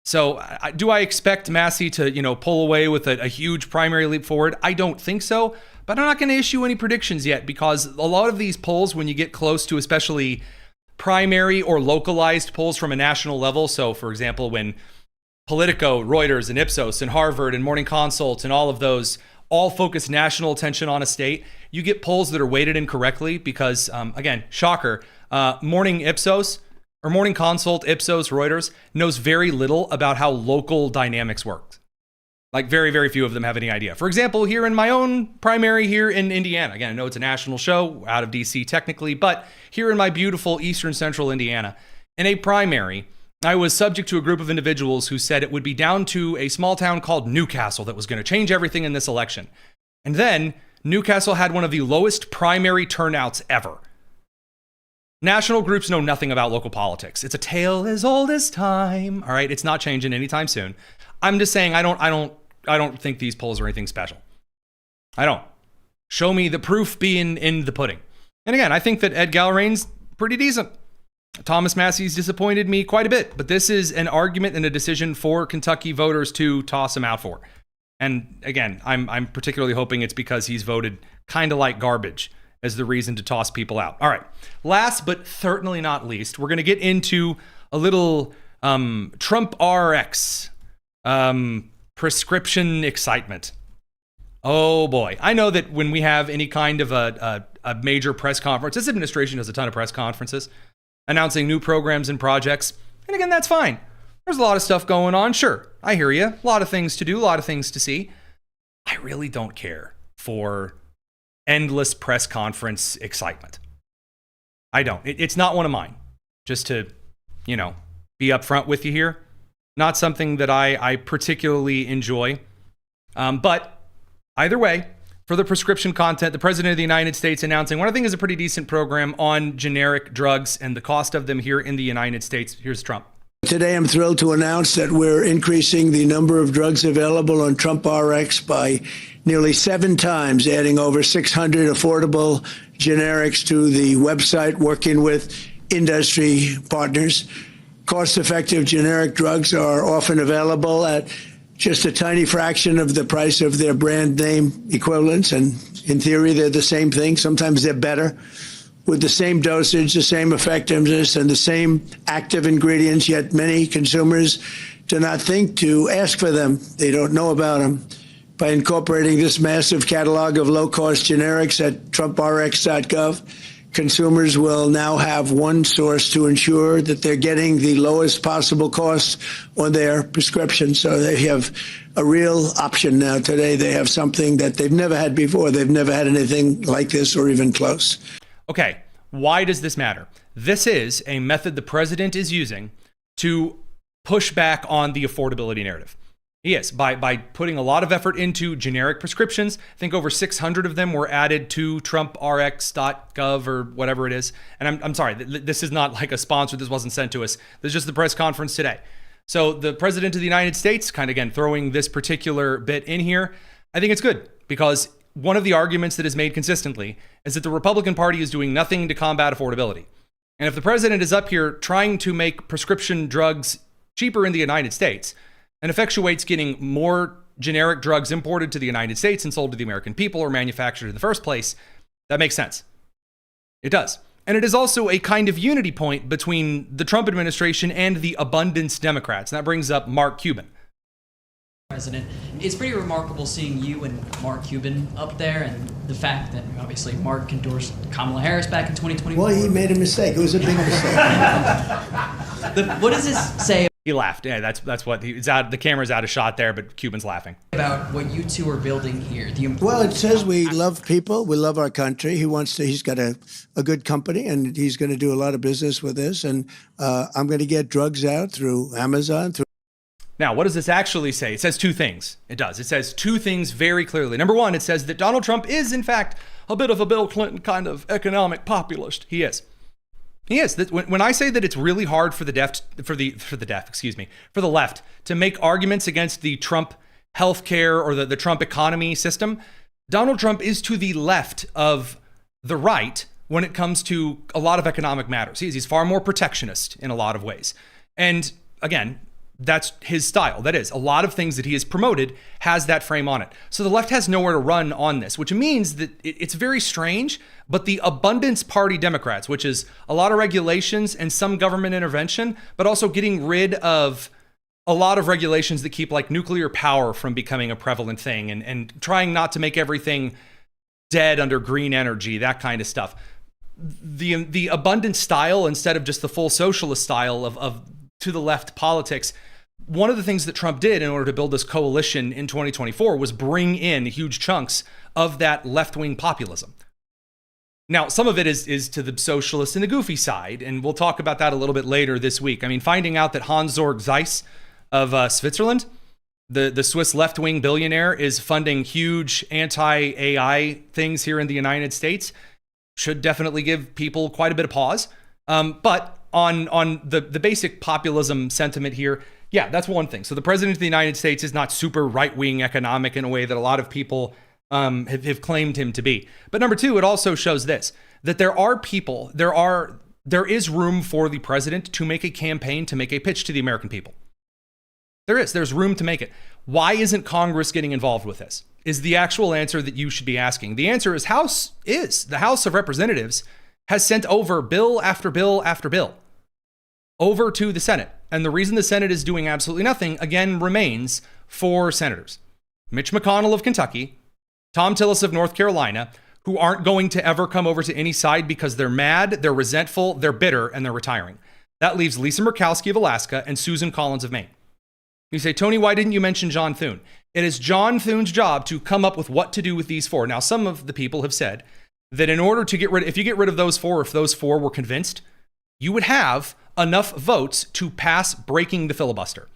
So do I expect Massie to, pull away with a huge primary leap forward? I don't think so, but I'm not going to issue any predictions yet because a lot of these polls, when you get close to especially primary or localized polls from a national level, so for example, when Politico, Reuters, and Ipsos, and Harvard, and Morning Consult, and all of those all focus national attention on a state, you get polls that are weighted incorrectly because, again, shocker, Morning Consult, Ipsos, Reuters knows very little about how local dynamics work. Like very, very few of them have any idea. For example, here in my own primary here in Indiana, again, I know it's a national show out of DC technically, but here in my beautiful Eastern Central Indiana, in a primary, I was subject to a group of individuals who said it would be down to a small town called Newcastle that was going to change everything in this election. And then Newcastle had one of the lowest primary turnouts ever. National groups know nothing about local politics. It's a tale as old as time. All right, it's not changing anytime soon. I'm just saying I don't think these polls are anything special. I don't. Show me the proof being in the pudding. And again, I think that Ed Galrain's pretty decent. Thomas Massie's disappointed me quite a bit, but this is an argument and a decision for Kentucky voters to toss him out for. And again, I'm particularly hoping it's because he's voted kind of like garbage as the reason to toss people out. All right. Last but certainly not least, we're going to get into a little Trump RX prescription excitement. Oh boy. I know that when we have any kind of a major press conference, this administration does a ton of press conferences announcing new programs and projects. And again, that's fine. There's a lot of stuff going on. Sure, I hear you. A lot of things to do, a lot of things to see. I really don't care for endless press conference excitement. I don't. It's not one of mine. Just to, be upfront with you here. Not something that I particularly enjoy. But either way, for the prescription content, the President of the United States announcing what I think is a pretty decent program on generic drugs and the cost of them here in the United States. Here's Trump. Today, I'm thrilled to announce that we're increasing the number of drugs available on Trump RX by nearly 7 times, adding over 600 affordable generics to the website, working with industry partners. Cost-effective generic drugs are often available at just a tiny fraction of the price of their brand name equivalents. And in theory, they're the same thing. Sometimes they're better with the same dosage, the same effectiveness, and the same active ingredients. Yet many consumers do not think to ask for them. They don't know about them. By incorporating this massive catalog of low-cost generics at TrumpRx.gov, consumers will now have one source to ensure that they're getting the lowest possible cost on their prescription. So they have a real option now. Today, they have something that they've never had before. They've never had anything like this or even close. Okay, why does this matter? This is a method the president is using to push back on the affordability narrative. He is, by putting a lot of effort into generic prescriptions. I think over 600 of them were added to TrumpRx.gov or whatever it is. And I'm sorry, this is not like a sponsor. This wasn't sent to us. This is just the press conference today. So the president of the United States, kind of again throwing this particular bit in here, I think it's good because one of the arguments that is made consistently is that the Republican Party is doing nothing to combat affordability. And if the president is up here trying to make prescription drugs cheaper in the United States and effectuates getting more generic drugs imported to the United States and sold to the American people or manufactured in the first place, that makes sense. It does. And it is also a kind of unity point between the Trump administration and the abundance Democrats. And that brings up Mark Cuban. President, it's pretty remarkable seeing you and Mark Cuban up there, and the fact that obviously Mark endorsed Kamala Harris back in 2021. Well, he made a mistake. It was a big mistake. What does this say? He laughed. Yeah, that's what it's out. The camera's out of shot there, but Cuban's laughing About what you two are building here. Well, it says we love people. We love our country. He's got a good company, and he's going to do a lot of business with this. And I'm going to get drugs out through Amazon. Now, what does this actually say? It says two things. It does. It says two things very clearly. Number one, it says that Donald Trump is, in fact, a bit of a Bill Clinton kind of economic populist. He is. He is. When I say that it's really hard for the left to make arguments against the Trump healthcare or the Trump economy system, Donald Trump is to the left of the right when it comes to a lot of economic matters. He's far more protectionist in a lot of ways. And again, that's his style. That is, a lot of things that he has promoted has that frame on it. So the left has nowhere to run on this, which means that it's very strange, but the Abundance Party Democrats, which is a lot of regulations and some government intervention, but also getting rid of a lot of regulations that keep like nuclear power from becoming a prevalent thing and trying not to make everything dead under green energy, that kind of stuff. The abundance style instead of just the full socialist style of to the left politics. One of the things that Trump did in order to build this coalition in 2024 was bring in huge chunks of that left-wing populism. Now, some of it is to the socialist and the goofy side, and we'll talk about that a little bit later this week. I mean, finding out that Hans-Georg Zeiss of Switzerland, the Swiss left-wing billionaire, is funding huge anti-AI things here in the United States should definitely give people quite a bit of pause. But on the basic populism sentiment here, yeah, that's one thing. So the president of the United States is not super right-wing economic in a way that a lot of people have claimed him to be. But number two, it also shows this, that there is room for the president to make a campaign, to make a pitch to the American people. There's room to make it. Why isn't Congress getting involved with this? Is the actual answer that you should be asking. The answer is the House of Representatives has sent over bill after bill after bill over to the Senate. And the reason the Senate is doing absolutely nothing, again, remains four senators. Mitch McConnell of Kentucky, Tom Tillis of North Carolina, who aren't going to ever come over to any side because they're mad, they're resentful, they're bitter, and they're retiring. That leaves Lisa Murkowski of Alaska and Susan Collins of Maine. You say, Tony, why didn't you mention John Thune? It is John Thune's job to come up with what to do with these four. Now, some of the people have said that in order to if you get rid of those four, if those four were convinced, you would have enough votes to pass breaking the filibuster.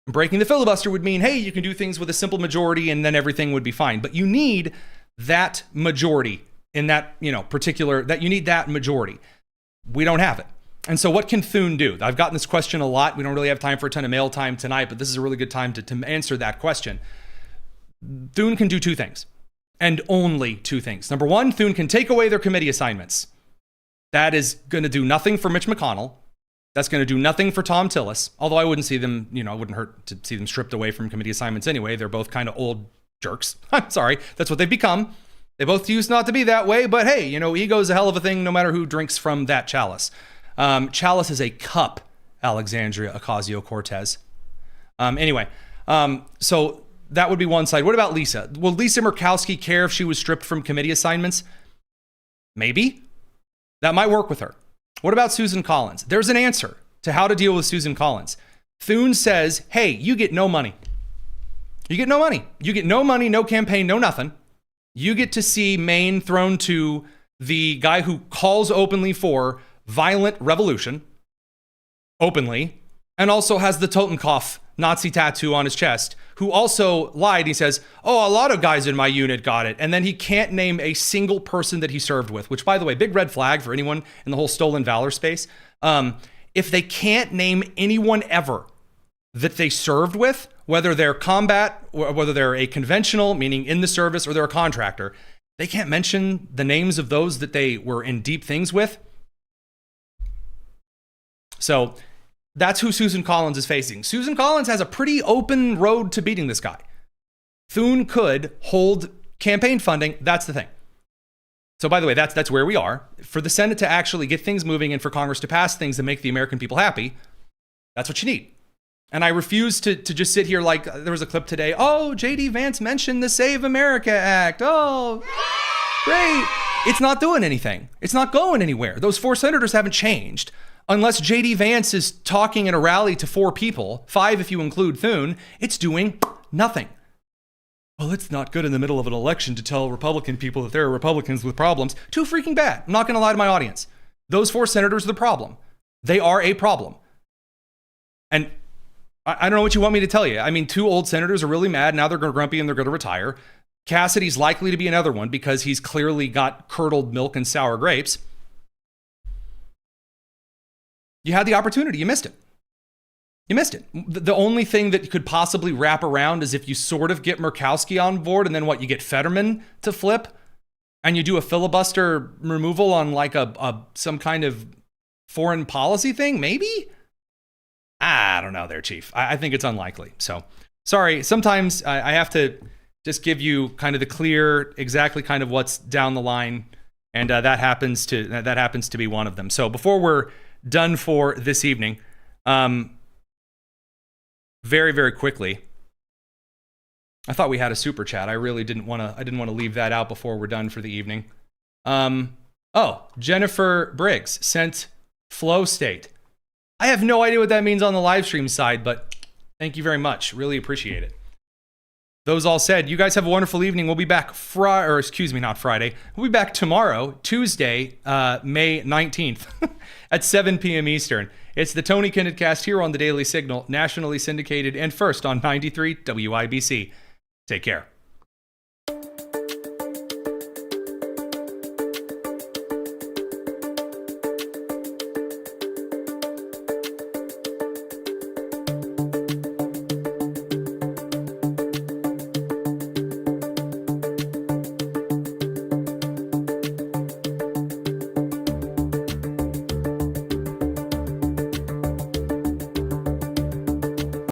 Breaking the filibuster would mean, hey, you can do things with a simple majority and then everything would be fine. But you need that majority in that, you need that majority. We don't have it. And so what can Thune do? I've gotten this question a lot. We don't really have time for a ton of mail time tonight, but this is a really good time to answer that question. Thune can do two things, and only two things. Number one, Thune can take away their committee assignments. That is going to do nothing for Mitch McConnell. That's going to do nothing for Tom Tillis, although I wouldn't see them, it wouldn't hurt to see them stripped away from committee assignments anyway. They're both kind of old jerks. I'm sorry. That's what they've become. They both used not to be that way, but hey, ego's a hell of a thing no matter who drinks from that chalice. Chalice is a cup, Alexandria Ocasio-Cortez. So that would be one side. What about Lisa? Will Lisa Murkowski care if she was stripped from committee assignments? Maybe. That might work with her. What about Susan Collins? There's an answer to how to deal with Susan Collins. Thune says, hey, you get no money. You get no money. You get no money, no campaign, no nothing. You get to see Maine thrown to the guy who calls openly for violent revolution, openly, and also has the Totenkopf Nazi tattoo on his chest, who also lied. He says, a lot of guys in my unit got it. And then he can't name a single person that he served with, which, by the way, big red flag for anyone in the whole stolen valor space. If they can't name anyone ever that they served with, whether they're combat or whether they're a conventional, meaning in the service, or they're a contractor. They can't mention the names of those that they were in deep things with. So that's who Susan Collins is facing. Susan Collins has a pretty open road to beating this guy. Thune could hold campaign funding. That's the thing. So by the way, that's where we are. For the Senate to actually get things moving and for Congress to pass things that make the American people happy, that's what you need. And I refuse to just sit here like there was a clip today. Oh, J.D. Vance mentioned the Save America Act. Oh, great. It's not doing anything. It's not going anywhere. Those 4 senators haven't changed. Unless J.D. Vance is talking in a rally to 4 people, 5 if you include Thune, it's doing nothing. Well, it's not good in the middle of an election to tell Republican people that there are Republicans with problems. Too freaking bad. I'm not going to lie to my audience. Those 4 senators are the problem. They are a problem. And I don't know what you want me to tell you. I mean, 2 old senators are really mad. Now they're grumpy and they're going to retire. Cassidy's likely to be another one because he's clearly got curdled milk and sour grapes. You had the opportunity. You missed it. You missed it. The only thing that could possibly wrap around is if you sort of get Murkowski on board and then what, you get Fetterman to flip and you do a filibuster removal on like some kind of foreign policy thing, maybe? I don't know there, Chief. I think it's unlikely. So, sorry. Sometimes I have to just give you kind of the clear, exactly kind of what's down the line, and that happens to be one of them. So, before we're done for this evening, very, very quickly, I thought we had a super chat. I really didn't want to leave that out before we're done for the evening. Jennifer Briggs sent flow state. I have no idea what that means on the live stream side, but thank you very much. Really appreciate it. Those all said, you guys have a wonderful evening. We'll be back not Friday. We'll be back tomorrow, Tuesday, May 19th at 7 p.m. Eastern. It's the Tony Kinnett Cast here on the Daily Signal, nationally syndicated and first on 93 WIBC. Take care.